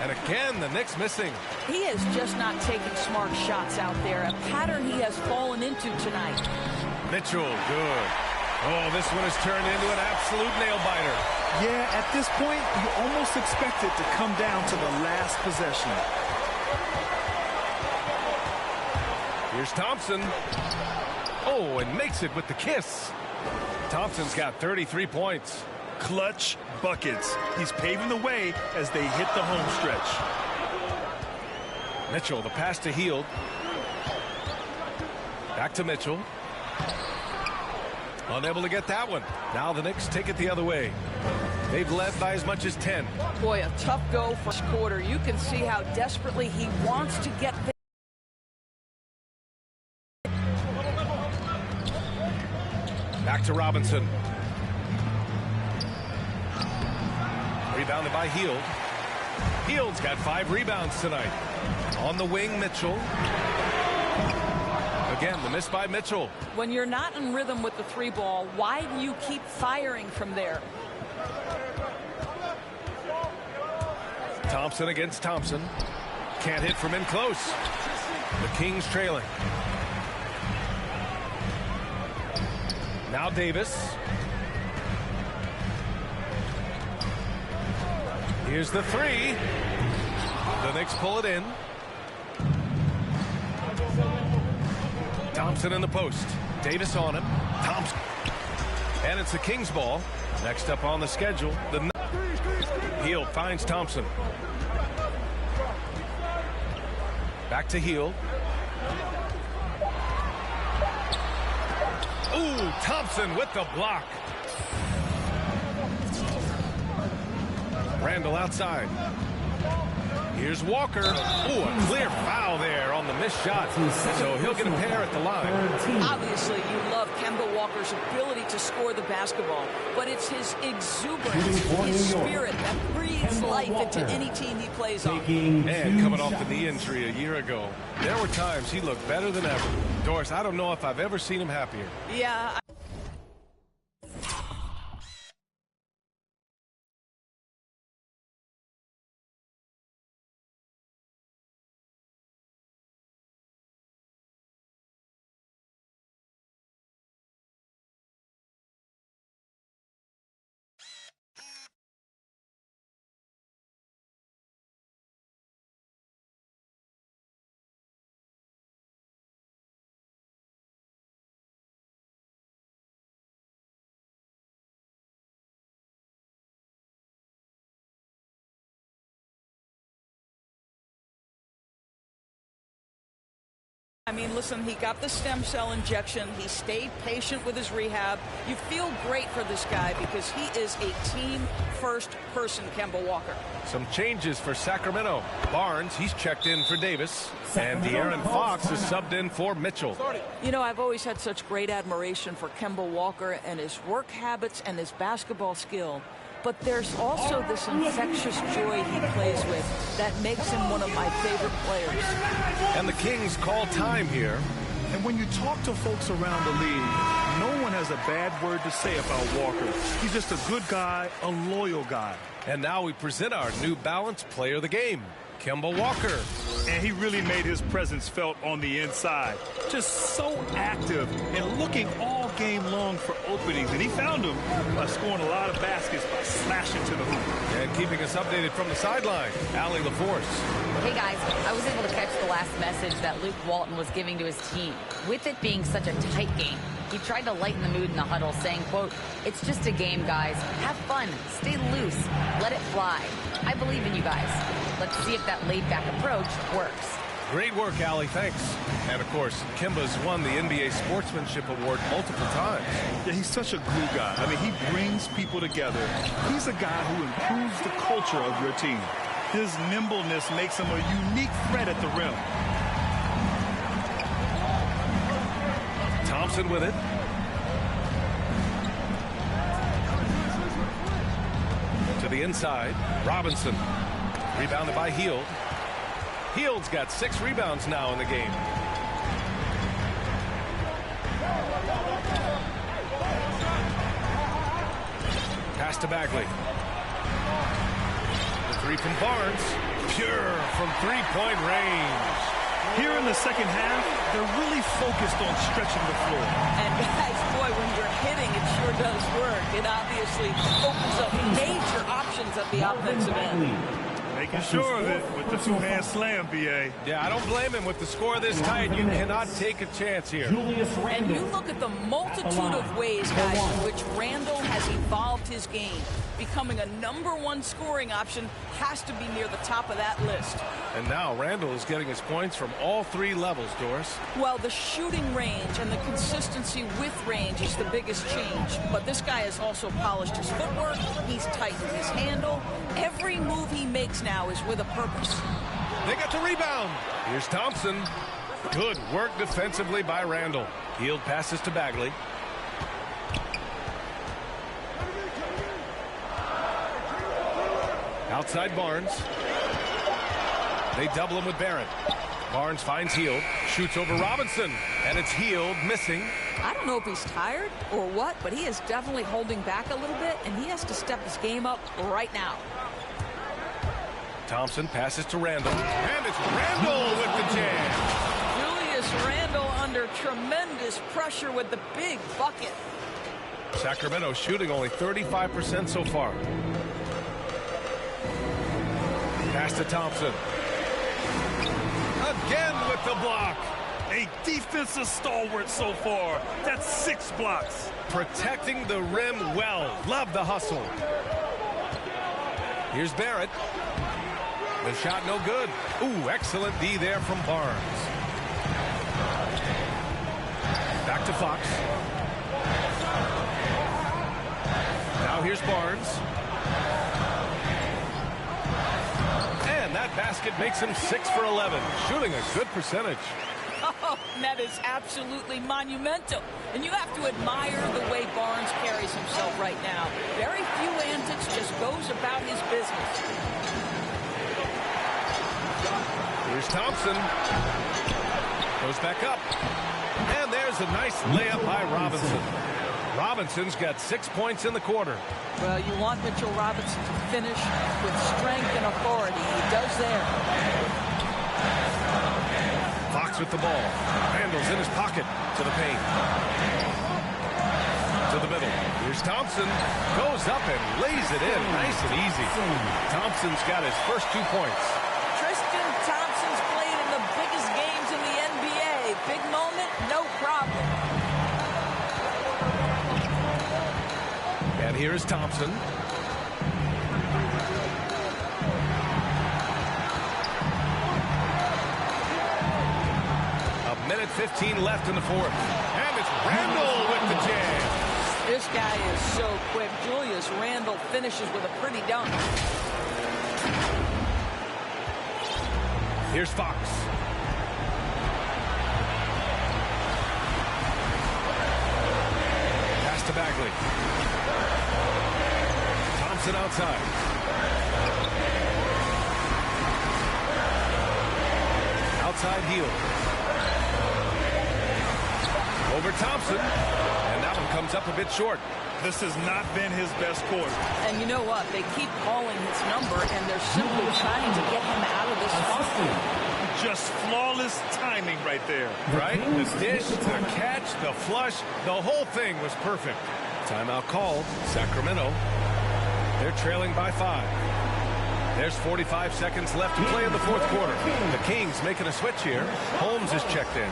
And again, the Knicks missing. He is just not taking smart shots out there. A pattern he has fallen into tonight. Mitchell, good. Oh, this one has turned into an absolute nail-biter. Yeah, at this point, you almost expect it to come down to the last possession. Here's Thompson. Oh, and makes it with the kiss. Thompson's got 33 points. Clutch buckets. He's paving the way as they hit the home stretch. Mitchell, the pass to Hield. Back to Mitchell. Unable to get that one. Now the Knicks take it the other way. They've led by as much as 10. Boy, a tough go first quarter. You can see how desperately he wants to get things. Back to Robinson. Rebounded by Hield. Hield's got 5 rebounds tonight. On the wing, Mitchell. Again, the miss by Mitchell. When you're not in rhythm with the 3-ball, why do you keep firing from there? Thompson against Thompson. Can't hit from in close. The Kings trailing. Now Davis. Here's the 3. The Knicks pull it in. Thompson in the post. Davis on him. Thompson. And it's the Kings ball. Next up on the schedule, the Hield finds Thompson. Back to Hield. Ooh, Thompson with the block. Randle outside. Here's Walker. Ooh, a clear foul there on the missed shot. So he'll get a pair at the line. Obviously, you love Kemba Walker's ability to score the basketball, but it's his exuberance, his spirit that breathes life into any team he plays on. And coming off the knee injury a year ago, there were times he looked better than ever. Doris, I don't know if I've ever seen him happier. Yeah. I mean, listen, he got the stem cell injection. He stayed patient with his rehab. You feel great for this guy because he is a team-first person, Kemba Walker. Some changes for Sacramento. Barnes, he's checked in for Davis. And De'Aaron Fox is subbed in for Mitchell. You know, I've always had such great admiration for Kemba Walker and his work habits and his basketball skill. But there's also this infectious joy he plays with that makes him one of my favorite players. And the Kings call time here. And when you talk to folks around the league, no one has a bad word to say about Walker. He's just a good guy, a loyal guy. And now we present our New Balance Player of the Game, Kemba Walker. And he really made his presence felt on the inside. Just so active and looking all game long for openings. And he found them by scoring a lot of baskets by slashing to the hoop. And keeping us updated from the sideline, Allie LaForce. Hey guys, I was able to catch the last message that Luke Walton was giving to his team. With it being such a tight game, he tried to lighten the mood in the huddle, saying, quote, "It's just a game, guys. Have fun. Stay loose. Let it fly. I believe in you guys. Let's see if that laid-back approach works." Great work, Allie. Thanks. And, of course, Kemba's won the NBA Sportsmanship Award multiple times. Yeah, he's such a glue guy. I mean, he brings people together. He's a guy who improves the culture of your team. His nimbleness makes him a unique threat at the rim. Thompson with it. To the inside. Robinson. Rebounded by Hield. Hield's got 6 rebounds now in the game. Pass to Bagley. The 3 from Barnes. Pure from 3-point range. Here in the second half, they're really focused on stretching the floor. And guys, boy, when you're hitting, it sure does work. It obviously opens up major options at the offensive end. Making sure of it with the 2-hand slam, B.A. Yeah, I don't blame him. With the score this tight, you cannot take a chance here. And you look at the multitude of ways, guys, in which Randall has evolved his game. Becoming a #1 scoring option has to be near the top of that list. And now Randall is getting his points from all 3 levels, Doris. Well, the shooting range and the consistency with range is the biggest change. But this guy has also polished his footwork. He's tightened his handle. Every move he makes now is with a purpose. They got the rebound. Here's Thompson. Good work defensively by Randall. Hield passes to Bagley. Outside Barnes. They double him with Barrett. Barnes finds Hield. Shoots over Robinson. And it's Hield missing. I don't know if he's tired or what, but he is definitely holding back a little bit, and he has to step his game up right now. Thompson passes to Randall. And it's Randall with the jam. Julius Randall under tremendous pressure with the big bucket. Sacramento shooting only 35% so far. Pass to Thompson. Again with the block. A defensive stalwart so far. That's 6 blocks. Protecting the rim well. Love the hustle. Here's Barrett. The shot no good. Ooh, excellent D there from Barnes. Back to Fox. Now here's Barnes. And that basket makes him 6 for 11. Shooting a good percentage. Oh, that is absolutely monumental. And you have to admire the way Barnes carries himself right now. Very few antics, just goes about his business. Here's Thompson. Goes back up. And there's a nice layup by Robinson. Robinson's got 6 points in the quarter. Well, you want Mitchell Robinson to finish with strength and authority. He does there. Fox with the ball. Randall's in his pocket to the paint. To the middle. Here's Thompson. Goes up and lays it in. Nice and easy. Thompson's got his first 2 points. Tristan Thompson's played in the biggest games in the NBA. Big moment, no problem. And here's Thompson. A Minute 15 left in the fourth. And it's Randle with the jam. This guy is so quick. Julius Randle finishes with a pretty dunk. Here's Fox. Pass to Bagley. Thompson outside. Outside Hield. Over Thompson. And that one comes up a bit short. This has not been his best quarter. And you know what? They keep calling his number, and they're simply trying to get him out of this funk. Just flawless timing right there. Right? The dish, the catch, the flush, the whole thing was perfect. Timeout called. Sacramento. They're trailing by 5. There's 45 seconds left to play in the fourth quarter. The Kings making a switch here. Holmes is checked in.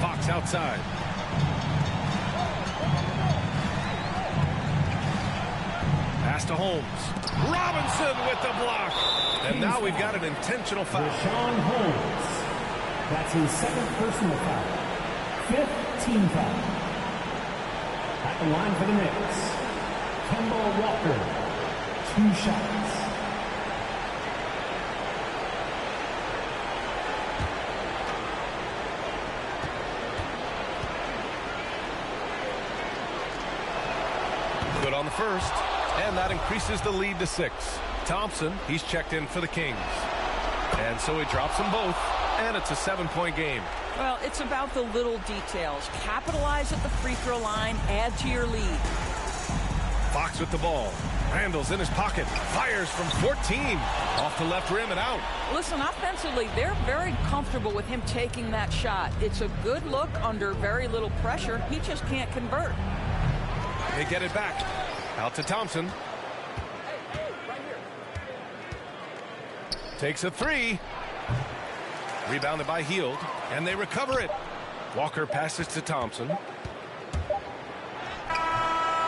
Fox outside. Pass to Holmes. Robinson with the block. And now we've got an intentional foul. Richaun Holmes. That's his second personal foul. 5th team foul. At the line for the Knicks, Kemba Walker. 2 shots. Good on the first, and that increases the lead to 6. Thompson, he's checked in for the Kings. And so he drops them both, and it's a 7-point game. Well, it's about the little details. Capitalize at the free throw line, add to your lead. Fox with the ball. Randle's in his pocket. Fires from 14. Off the left rim and out. Listen, offensively, they're very comfortable with him taking that shot. It's a good look under very little pressure. He just can't convert. They get it back. Out to Thompson. Takes a 3. Rebounded by Hield. And they recover it. Walker passes to Thompson.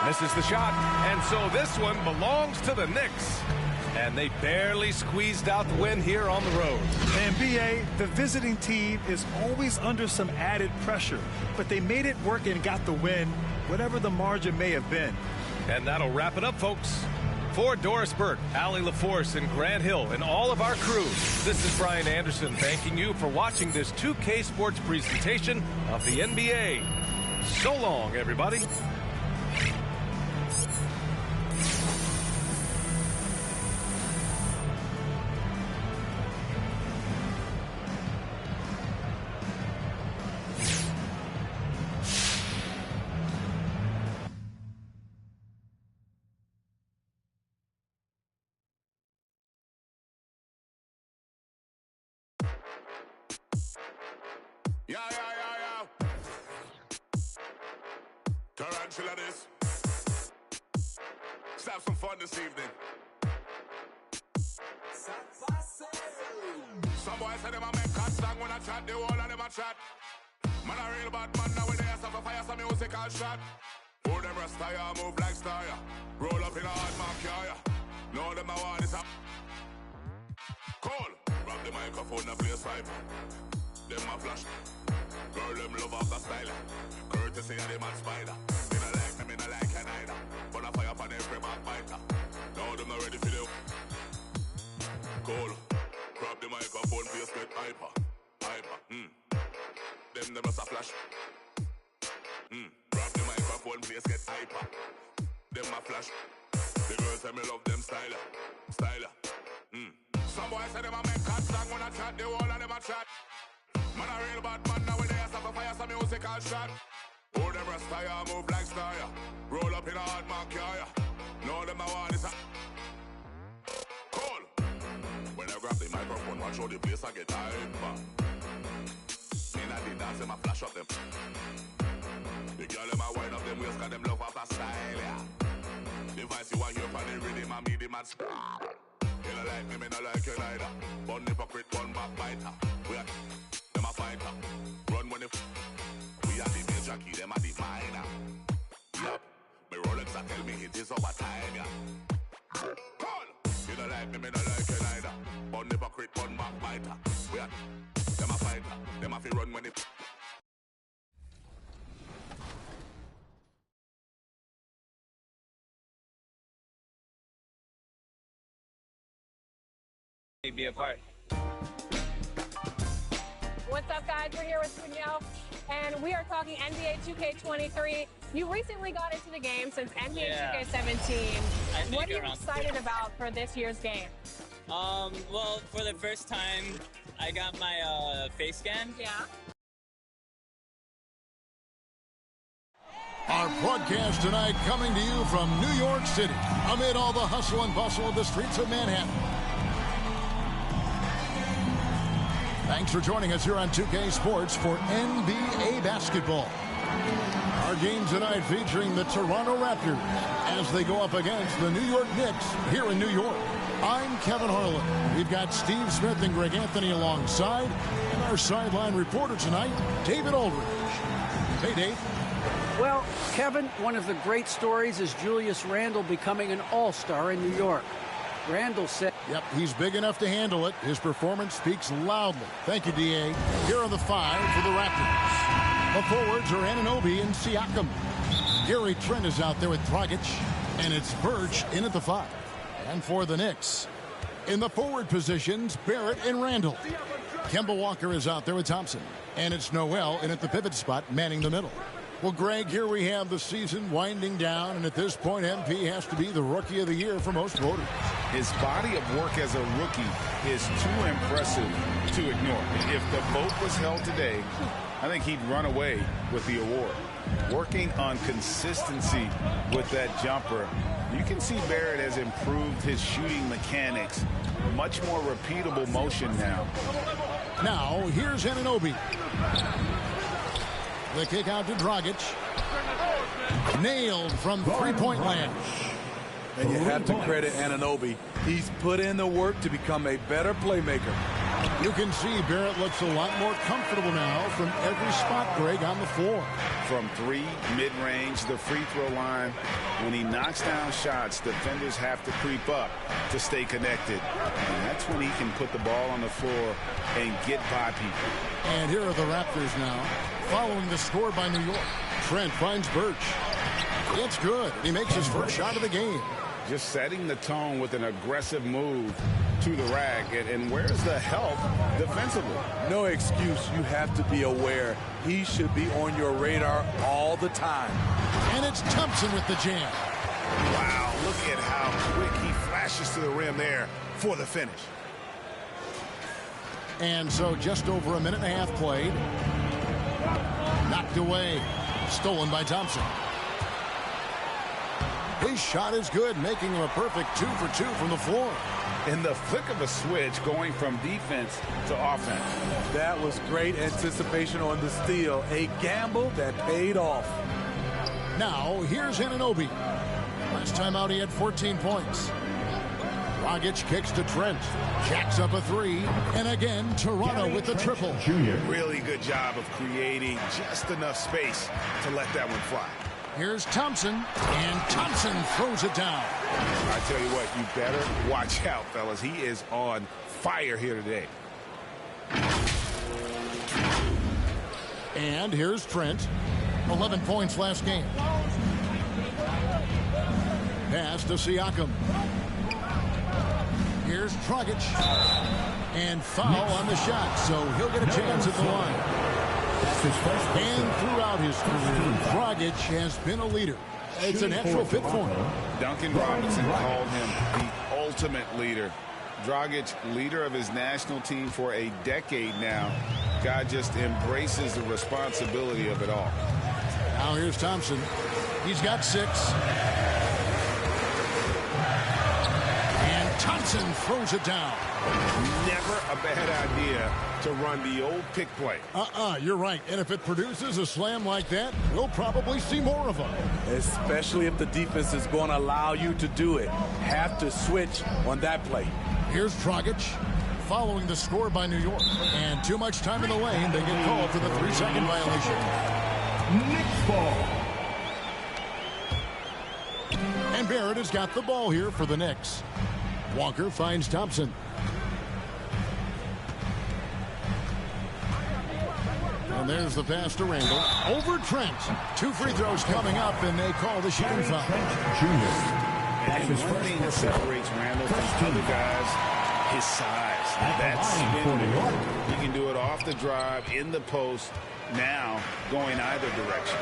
Misses the shot. And so this one belongs to the Knicks. And they barely squeezed out the win here on the road. And BA, the visiting team is always under some added pressure. But they made it work and got the win, whatever the margin may have been. And that'll wrap it up, folks. For Doris Burke, Allie LaForce, and Grant Hill, and all of our crew, this is Brian Anderson thanking you for watching this 2K Sports presentation of the NBA. So long, everybody. Yeah. Tarantula this. Let's have some fun this evening. Some boys say them a make cut song when I chat, the whole of them a chat. Man a real bad man now with the ass of a fire, some musical shot. Who them rest tire, move like star. Roll up in a hard mark, yeah. Know them a want this up. Call. Grab the microphone and play a sniper. Them a flash. Girl, them love off the style. Courtesy of them and spider. Me no like me no like you neither. But I fire for every backbiter. Now them not ready for the call. Grab the microphone, please get hyper. Them just a flash. Grab the microphone, please get hyper. Them a flash. The girls say me love them styler. Some boys say them a make cut song when I chat, the whole of them a chat. Man a real bad man now with the ass of a fire, some musical shot. Who them rest tire, move like star. Roll up in a hard mark, yeah. Know them a want this. Call. When I grab the microphone, watch how the place I get hyper. Me not the dance, them a flash up them. The girl them a wind up them waist, cause them love off the style, yeah. The voice you want hear from the rhythm and me the man scream. You don't like me no like you neither. One hypocrite, one backbiter. We are them a fighter. Run when we are the major key, them are the minor. Yup, me Rolex Alexa tell me it is our time, yeah. Call! You don't like me don't like you neither. But hypocrite, but backbiter. We are them a fighter. Them a fi run when it... Be a part. What's up, guys? We're here with Cunio, and we are talking NBA 2K23. You recently got into the game since NBA 2K17. What are you excited about for this year's game? Well, for the first time, I got my face scan. Yeah. Our broadcast tonight coming to you from New York City, amid all the hustle and bustle of the streets of Manhattan. Thanks for joining us here on 2K Sports for NBA basketball. Our game tonight featuring the Toronto Raptors as they go up against the New York Knicks here in New York. I'm Kevin Harlan. We've got Steve Smith and Greg Anthony alongside, and our sideline reporter tonight, David Aldridge. Hey, Dave. Well, Kevin, one of the great stories is Julius Randle becoming an all-star in New York. Randle said... Yep, he's big enough to handle it. His performance speaks loudly. Thank you, D.A. Here are the five for the Raptors. The forwards are Anunoby and Siakam. Gary Trent is out there with Dragic, and it's Birch in at the five. And for the Knicks, in the forward positions, Barrett and Randle. Kemba Walker is out there with Thompson. And it's Noel in at the pivot spot, manning the middle. Well, Greg, here we have the season winding down, and at this point, MP has to be the Rookie of the Year for most voters. His body of work as a rookie is too impressive to ignore. If the vote was held today, I think he'd run away with the award. Working on consistency with that jumper, you can see Barrett has improved his shooting mechanics. Much more repeatable motion now. Now, here's Anunoby. The kick out to Dragic. Nailed from three-point land. And you have to credit Anunoby. He's put in the work to become a better playmaker. You can see Barrett looks a lot more comfortable now from every spot, Greg, on the floor. From three, mid-range, the free throw line. When he knocks down shots, defenders have to creep up to stay connected. And that's when he can put the ball on the floor and get by people. And here are the Raptors now, following the score by New York. Trent finds Birch. It's good. He makes his first shot of the game. Just setting the tone with an aggressive move to the rack. And where's the help defensively? No excuse. You have to be aware. He should be on your radar all the time. And it's Thompson with the jam. Wow, look at how quick he flashes to the rim there for the finish. And so just over a minute and a half played. Knocked away. Stolen by Thompson. His shot is good, making him a perfect 2 for 2 from the floor. In the flick of a switch, going from defense to offense. That was great anticipation on the steal. A gamble that paid off. Now, here's Anunoby. Last time out, he had 14 points. Dragic kicks to Trent. Jacks up a three. And again, Toronto with the triple. Really good job of creating just enough space to let that one fly. Here's Thompson, and Thompson throws it down. I tell you what, you better watch out, fellas. He is on fire here today. And here's Trent. 11 points last game. Pass to Siakam. Here's Dragic. And foul on the shot, so he'll get a chance at the line. And throughout his career, Dragic has been a leader. It's a natural fit for him. Duncan Robinson called him the ultimate leader. Dragic, leader of his national team for a decade now. Guy just embraces the responsibility of it all. Now here's Thompson. He's got 6. And Thompson throws it down. Never a bad idea to run the old pick play. You're right. And if it produces a slam like that, we'll probably see more of them. Especially if the defense is going to allow you to do it. Have to switch on that play. Here's Dragic following the score by New York. And too much time in the lane. They get called for the 3-second violation. Knicks ball. And Barrett has got the ball here for the Knicks. Walker finds Thompson. And there's the pass to Randall. Over Trent. 2 free throws coming up, and they call the shooting foul. And one thing that separates Randall from other guys, his size. That spin move. He can do it off the drive, in the post, now going either direction.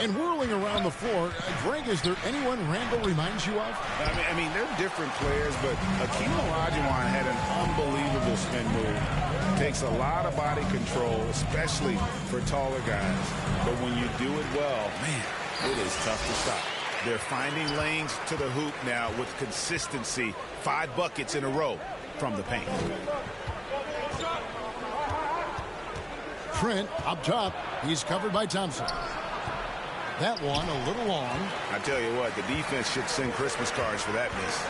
And whirling around the floor, Greg, is there anyone Randall reminds you of? I mean, they're different players, but Hakeem Olajuwon had an unbelievable spin move. Takes a lot of body control, especially for taller guys. But when you do it well, man, it is tough to stop. They're finding lanes to the hoop now with consistency. 5 buckets in a row from the paint. Trent up top. He's covered by Thompson. That one a little long. I tell you what, the defense should send Christmas cards for that miss.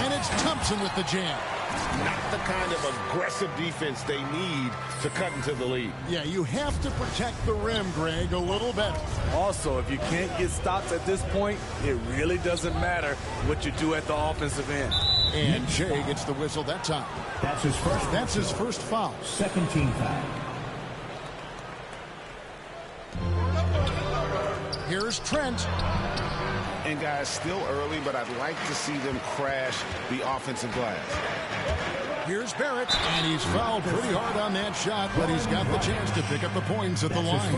And it's Thompson with the jam. Not the kind of aggressive defense they need to cut into the lead. Yeah, you have to protect the rim, Greg, a little better. Also, if you can't get stops at this point, it really doesn't matter what you do at the offensive end. And Jay gets the whistle that time. That's his first foul. Second team foul. Here's Trent. And guys, still early, but I'd like to see them crash the offensive glass. Here's Barrett, and he's fouled pretty hard on that shot, but he's got the chance to pick up the points at the line.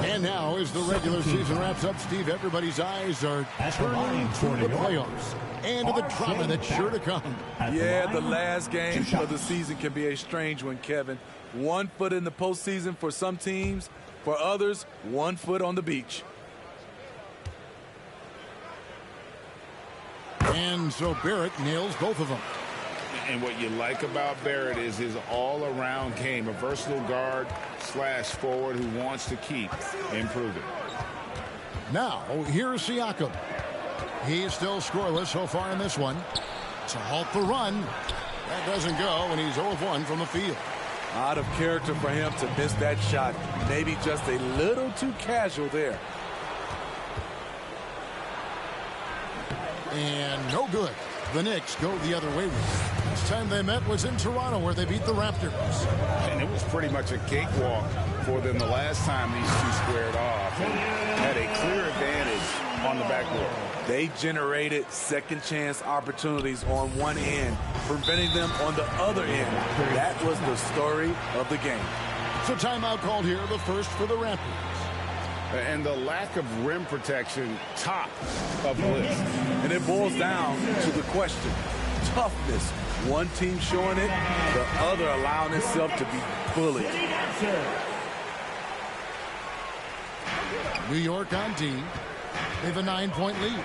And now, as the regular season wraps up, Steve, everybody's eyes are turning to the playoffs and to the drama that's sure to come. Yeah, the last game of the season can be a strange one, Kevin. 1 foot in the postseason for some teams. For others, 1 foot on the beach. And so Barrett nails both of them. And what you like about Barrett is his all-around game, a versatile guard / forward who wants to keep improving. Now, here's Siakam. He's still scoreless so far in this one. To halt the run. That doesn't go, and he's 0 of 1 from the field. Out of character for him to miss that shot. Maybe just a little too casual there. And no good. The Knicks go the other way with it. Last time they met was in Toronto, where they beat the Raptors. And it was pretty much a cakewalk for them the last time these two squared off. And had a clear advantage on the backboard. They generated second chance opportunities on one end, preventing them on the other end. That was the story of the game. So timeout called here, the first for the Raptors. And the lack of rim protection, top of the list. And it boils down to the question. Toughness. One team showing it, the other allowing itself to be bullied. New York on D. They have a 9-point lead.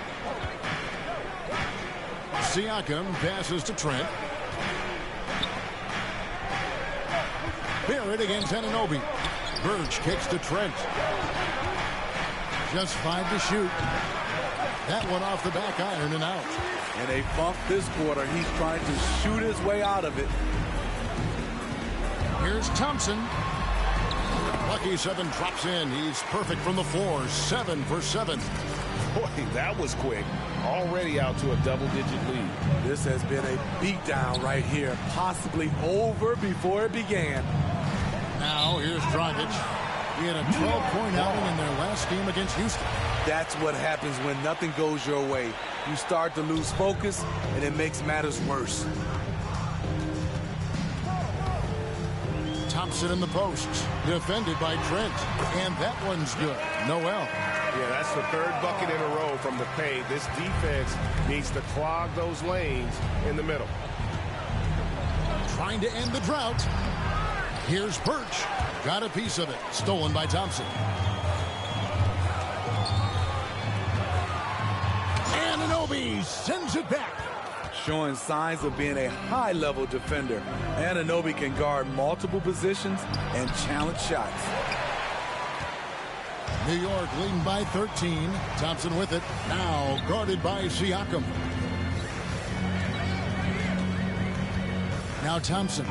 Siakam passes to Trent. Barrett against Anunoby. Birch kicks to Trent. Just 5 to shoot. That one off the back iron and out. And a bump this quarter. He's trying to shoot his way out of it. Here's Thompson. Lucky 7 drops in. He's perfect from the floor. 7 for 7. Boy, that was quick. Already out to a double-digit lead. This has been a beatdown right here. Possibly over before it began. Now here's Dragic. He had a 12-point outing in their last game against Houston. That's what happens when nothing goes your way. You start to lose focus, and it makes matters worse. Thompson in the post, defended by Trent, and that one's good. Noel. Yeah, that's the 3rd bucket in a row from the paint. This defense needs to clog those lanes in the middle. Trying to end the drought. Here's Birch. Got a piece of it. Stolen by Thompson. Anunoby sends it back. Showing signs of being a high-level defender. Anunoby can guard multiple positions and challenge shots. New York leading by 13. Thompson with it. Now guarded by Siakam. Now Thompson.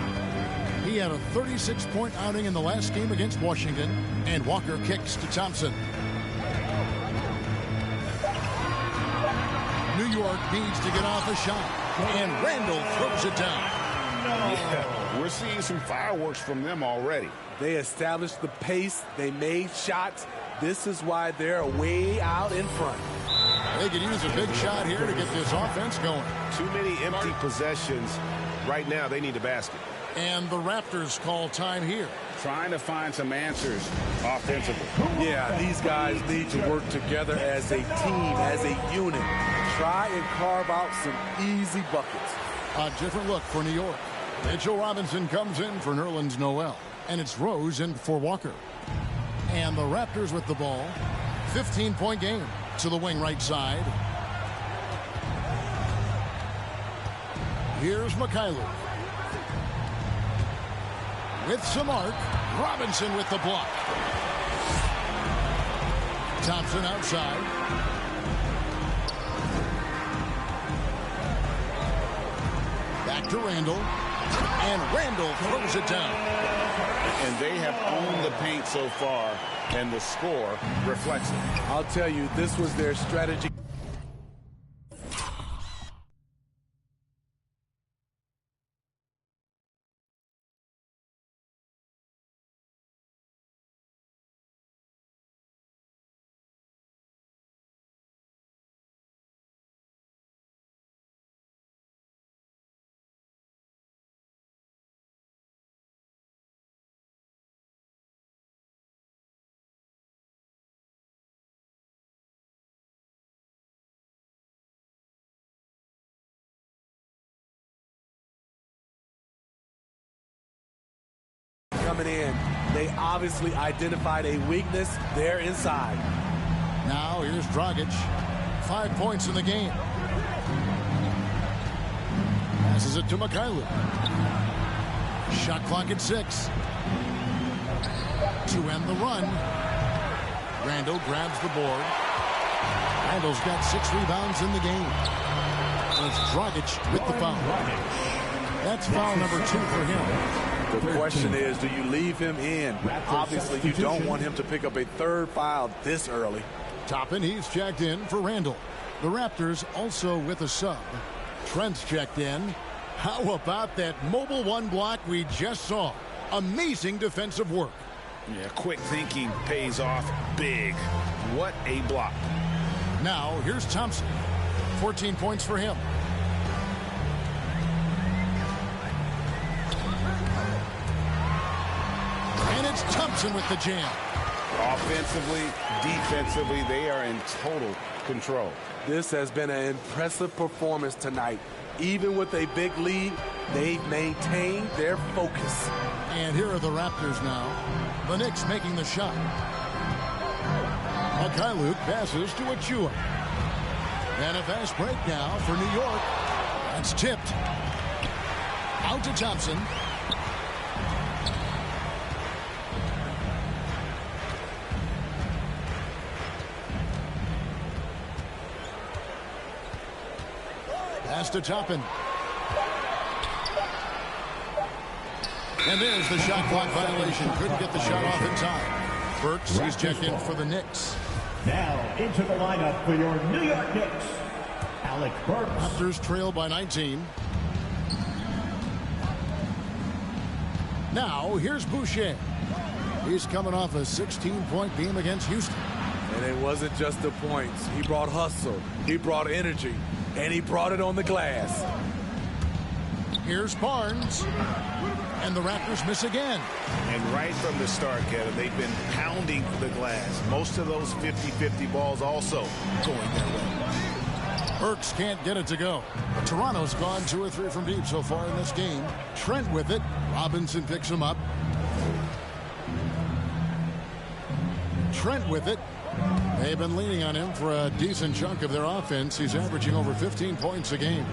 He had a 36-point outing in the last game against Washington, and Walker kicks to Thompson. York needs to get off a shot. And Randall throws it down. Yeah, we're seeing some fireworks from them already. They established the pace. They made shots. This is why they're way out in front. They could use a big shot here to get this offense going. Too many empty possessions. Right now, they need a basket. And the Raptors call time here. Trying to find some answers offensively. Yeah, these guys need to work together as a team, as a unit. Try and carve out some easy buckets. A different look for New York. Mitchell Robinson comes in for Nerlens Noel. And it's Rose in for Walker. And the Raptors with the ball. 15-point game to the wing right side. Here's Mikhailuk. With some arc. Robinson with the block. Thompson outside. Back to Randall. And Randall throws it down. And they have owned the paint so far, and the score reflects it. I'll tell you, this was their strategy. Coming in, they obviously identified a weakness there inside. Now here's Dragic. 5 points in the game. Passes it to Mikhailuk. Shot clock at 6. To end the run. Randall grabs the board. Randall's got 6 rebounds in the game. And it's Dragic with the foul. That's foul number 2 for him. The question is, do you leave him in? Obviously, you don't want him to pick up a third foul this early. Toppin, he's checked in for Randall. The Raptors also with a sub. Trent's checked in. How about that mobile one block we just saw? Amazing defensive work. Yeah, quick thinking pays off big. What a block. Now, here's Thompson. 14 points for him. And it's Thompson with the jam. Offensively, defensively, they are in total control. This has been an impressive performance tonight. Even with a big lead, they've maintained their focus. And here are the Raptors now. The Knicks making the shot. Mikhailuk passes to Achua. And a fast break now for New York. That's tipped. Out to Thompson. Pass to Toppin. And there's the shot clock violation. Couldn't get the shot off in time. Burks, he's checked in for the Knicks. Now into the lineup for your New York Knicks, Alec Burks. Raptors trail by 19. Now here's Boucher. He's coming off a 16-point game against Houston. And it wasn't just the points. He brought hustle. He brought energy. And he brought it on the glass. Here's Barnes. And the Raptors miss again. And right from the start, Kevin, they've been pounding the glass. Most of those 50-50 balls also going their way. Burks can't get it to go. Toronto's gone 2 or 3 from deep so far in this game. Trent with it. Robinson picks him up. Trent with it. They've been leaning on him for a decent chunk of their offense. He's averaging over 15 points a game.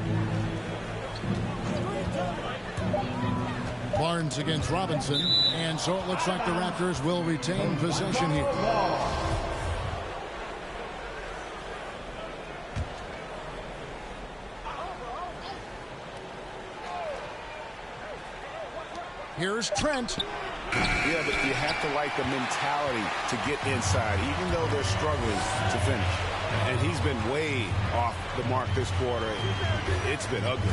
Barnes against Robinson. And so it looks like the Raptors will retain possession here. Here's Trent. Yeah, but you have to like the mentality to get inside, even though they're struggling to finish. And he's been way off the mark this quarter. It's been ugly.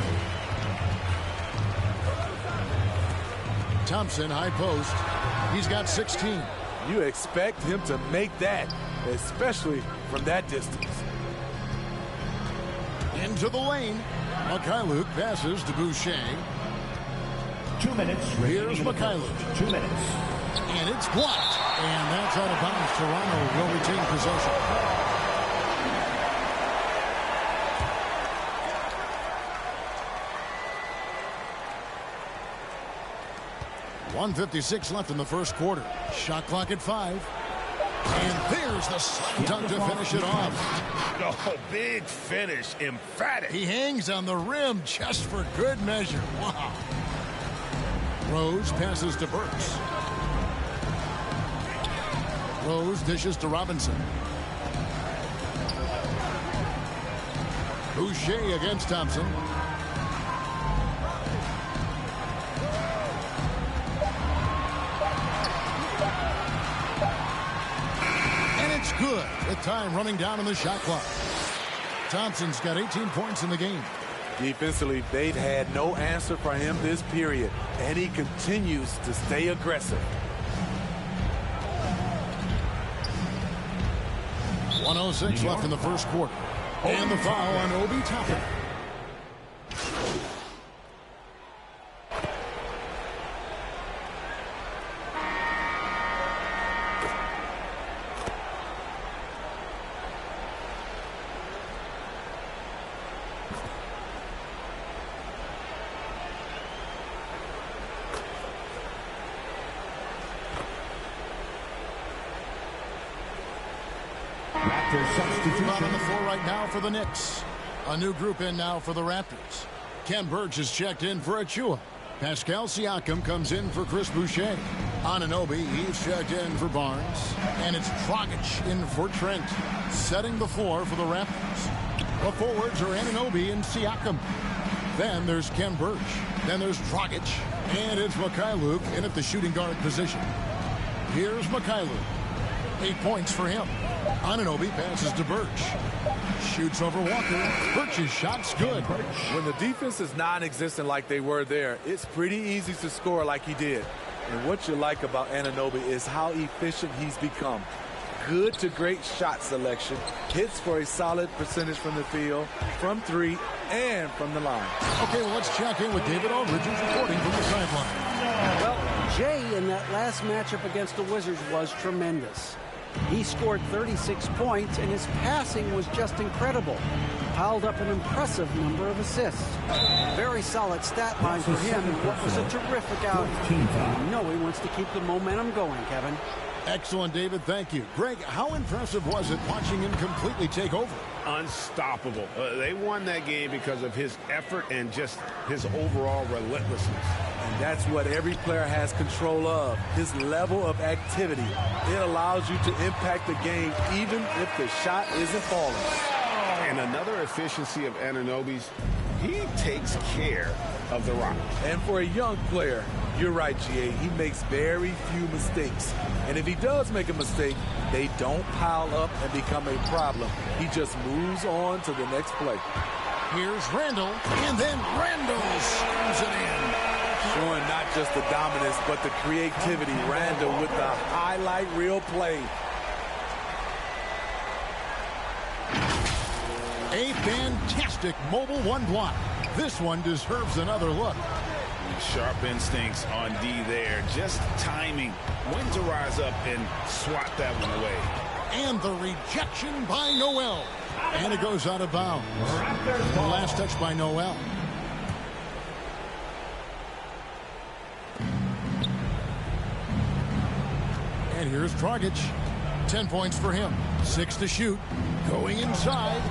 Thompson, high post. He's got 16. You expect him to make that, especially from that distance. Into the lane. Mykhailiuk passes to Boucher. 2 minutes. Here's Mykhailiuk. 2 minutes. And it's blocked. And that's out of bounds. Toronto will retain possession. 1:56 left in the first quarter. Shot clock at 5. And there's the slam dunk to finish it off. Oh, big finish. Emphatic. He hangs on the rim just for good measure. Wow. Rose passes to Burks. Rose dishes to Robinson. Boucher against Thompson. Good. With time running down on the shot clock. Thompson's got 18 points in the game. Defensively, they've had no answer for him this period, and he continues to stay aggressive. 1:06 left in the first quarter. And the foul on Obi Toppin. Substitution on the floor right now for the Knicks. A new group in now for the Raptors. Ken Burge is checked in for Achua. Pascal Siakam comes in for Chris Boucher. Anunoby, he's checked in for Barnes. And it's Dragic in for Trent. Setting the floor for the Raptors. The forwards are Anunoby and Siakam. Then there's Ken Burge. Then there's Dragic. And it's Mykhailiuk in at the shooting guard position. Here's Mykhailiuk. 8 points for him. Anunoby passes to Burch. Shoots over Walker. Burch's shot's good. When the defense is non-existent like they were there, it's pretty easy to score like he did. And what you like about Anunoby is how efficient he's become. Good to great shot selection. Hits for a solid percentage from the field, from 3, and from the line. Okay, well, let's check in with David Aldridge, who's reporting from the sideline. Well, Jay in that last matchup against the Wizards was tremendous. He scored 36 points, and his passing was just incredible. Piled up an impressive number of assists. Very solid stat line for him, and what was a terrific outing. You know he wants to keep the momentum going, Kevin. Excellent, David. Thank you. Greg, how impressive was it watching him completely take over? Unstoppable. They won that game because of his effort and just his overall relentlessness. And that's what every player has control of, his level of activity. It allows you to impact the game even if the shot isn't falling. And another efficiency of Anunoby's, he takes care of the rock. And for a young player, you're right, GA, he makes very few mistakes. And if he does make a mistake, they don't pile up and become a problem. He just moves on to the next play. Here's Randall, and then Randall slams it in. Showing not just the dominance, but the creativity. Randall with the highlight reel play. A fantastic mobile one block. This one deserves another look. Sharp instincts on D there. Just timing when to rise up and swat that one away. And the rejection by Noel. And it goes out of bounds. The last touch by Noel. And here's Dragic. 10 points for him. 6 to shoot. Going inside.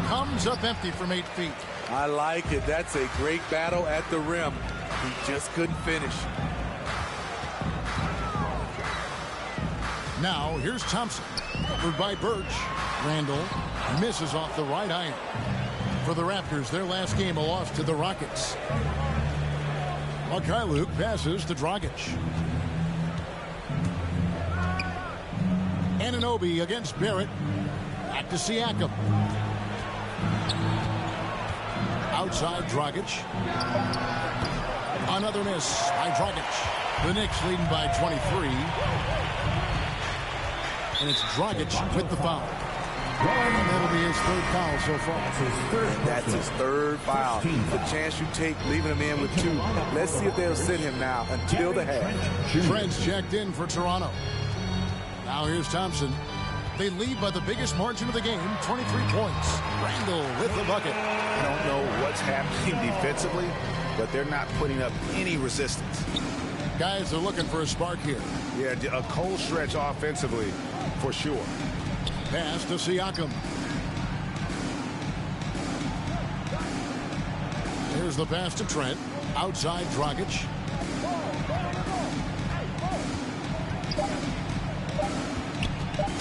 Comes up empty from 8 feet. I like it. That's a great battle at the rim. He just couldn't finish. Now, here's Thompson. Covered by Birch. Randall misses off the right iron. For the Raptors, their last game, a loss to the Rockets. Mykhailiuk passes to Dragic. Anunoby against Barrett. Back to Siakam. Outside Dragic. Another miss by Dragic. The Knicks leading by 23. And it's Dragic with the foul. And that'll be his third foul so far. That's his third foul. The chance you take leaving him in with 2. Let's see if they'll sit him now until the half. Trent's checked in for Toronto. Now here's Thompson. They lead by the biggest margin of the game, 23 points. Randall with the bucket. I don't know what's happening defensively, but they're not putting up any resistance. Guys are looking for a spark here. Yeah, a cold stretch offensively for sure. Pass to Siakam. Here's the pass to Trent. Outside Dragic.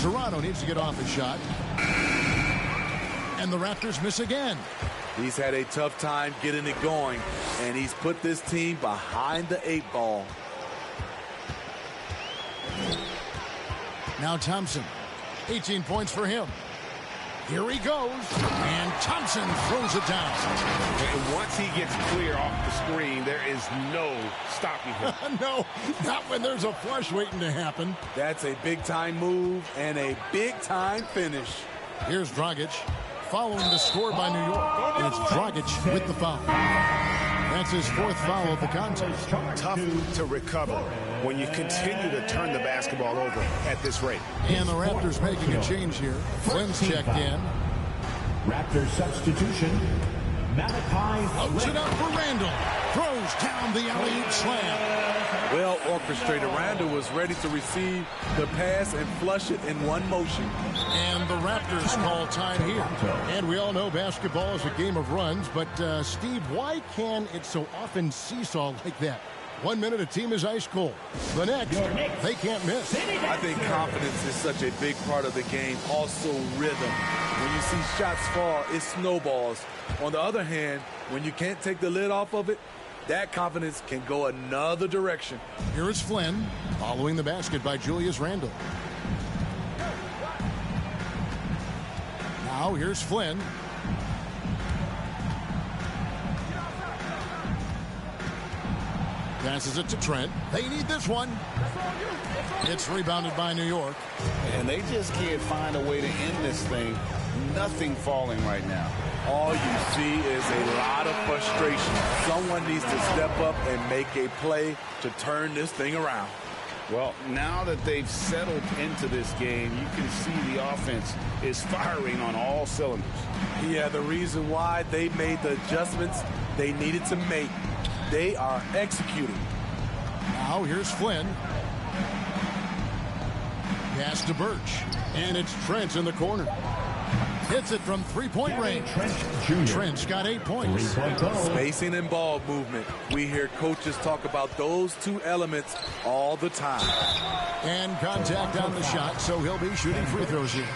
Toronto needs to get off his shot. And the Raptors miss again. He's had a tough time getting it going, and he's put this team behind the 8 ball. Now Thompson. 18 points for him. Here he goes. And Thompson throws it down. And once he gets clear off the screen, there is no stopping him. No, not when there's a flush waiting to happen. That's a big-time move and a big-time finish. Here's Dragic. Following the score by New York. And it's Dragic with the foul. That's his 4th foul of the contest. Tough to recover when you continue to turn the basketball over at this rate. And the Raptors making a change here. Flynn's checked in. Raptors substitution. Malachi Floats it up for Randall. Throws down the alley-oop slam. Well orchestrated. Randall was ready to receive the pass and flush it in one motion. And the Raptors call time here. And we all know basketball is a game of runs, but Steve, why can it so often seesaw like that? 1 minute a team is ice cold. The next, they can't miss. I think confidence is such a big part of the game. Also rhythm. When you see shots fall, it snowballs. On the other hand, when you can't take the lid off of it, that confidence can go another direction. Here is Flynn, following the basket by Julius Randle. Now here's Flynn. Passes it to Trent. They need this one. It's rebounded by New York. And they just can't find a way to end this thing. Nothing falling right now. All you see is a lot of frustration. Someone needs to step up and make a play to turn this thing around. Well, now that they've settled into this game, you can see the offense is firing on all cylinders. Yeah, the reason why they made the adjustments they needed to make. They are executing. Now here's Flynn. Pass to Birch. And it's Trent in the corner. Hits it from three-point range. Trent's got 8 points. Spacing and ball movement. We hear coaches talk about those two elements all the time. And contact on the shot, so he'll be shooting free throws here.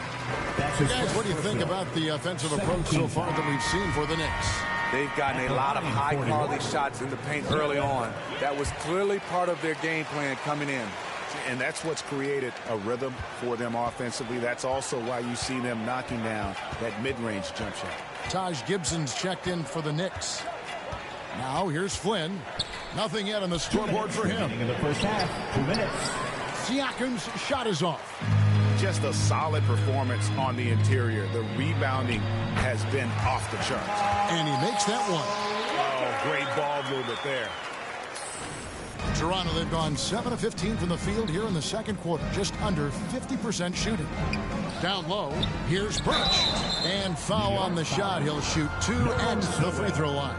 Guys, what do you think about the offensive approach so far that we've seen for the Knicks? They've gotten a lot of high-quality shots in the paint early on. That was clearly part of their game plan coming in. And that's what's created a rhythm for them offensively. That's also why you see them knocking down that mid-range jump shot. Taj Gibson's checked in for the Knicks. Now here's Flynn. Nothing yet on the scoreboard for him. In the first half, 2 minutes. Siakam's shot is off. Just a solid performance on the interior. The rebounding has been off the charts. And he makes that one. Oh, great ball movement there. Toronto, they've gone 7 of 15 from the field here in the second quarter. Just under 50% shooting. Down low, here's Birch. And foul on the shot. He'll shoot 2 at the free throw line.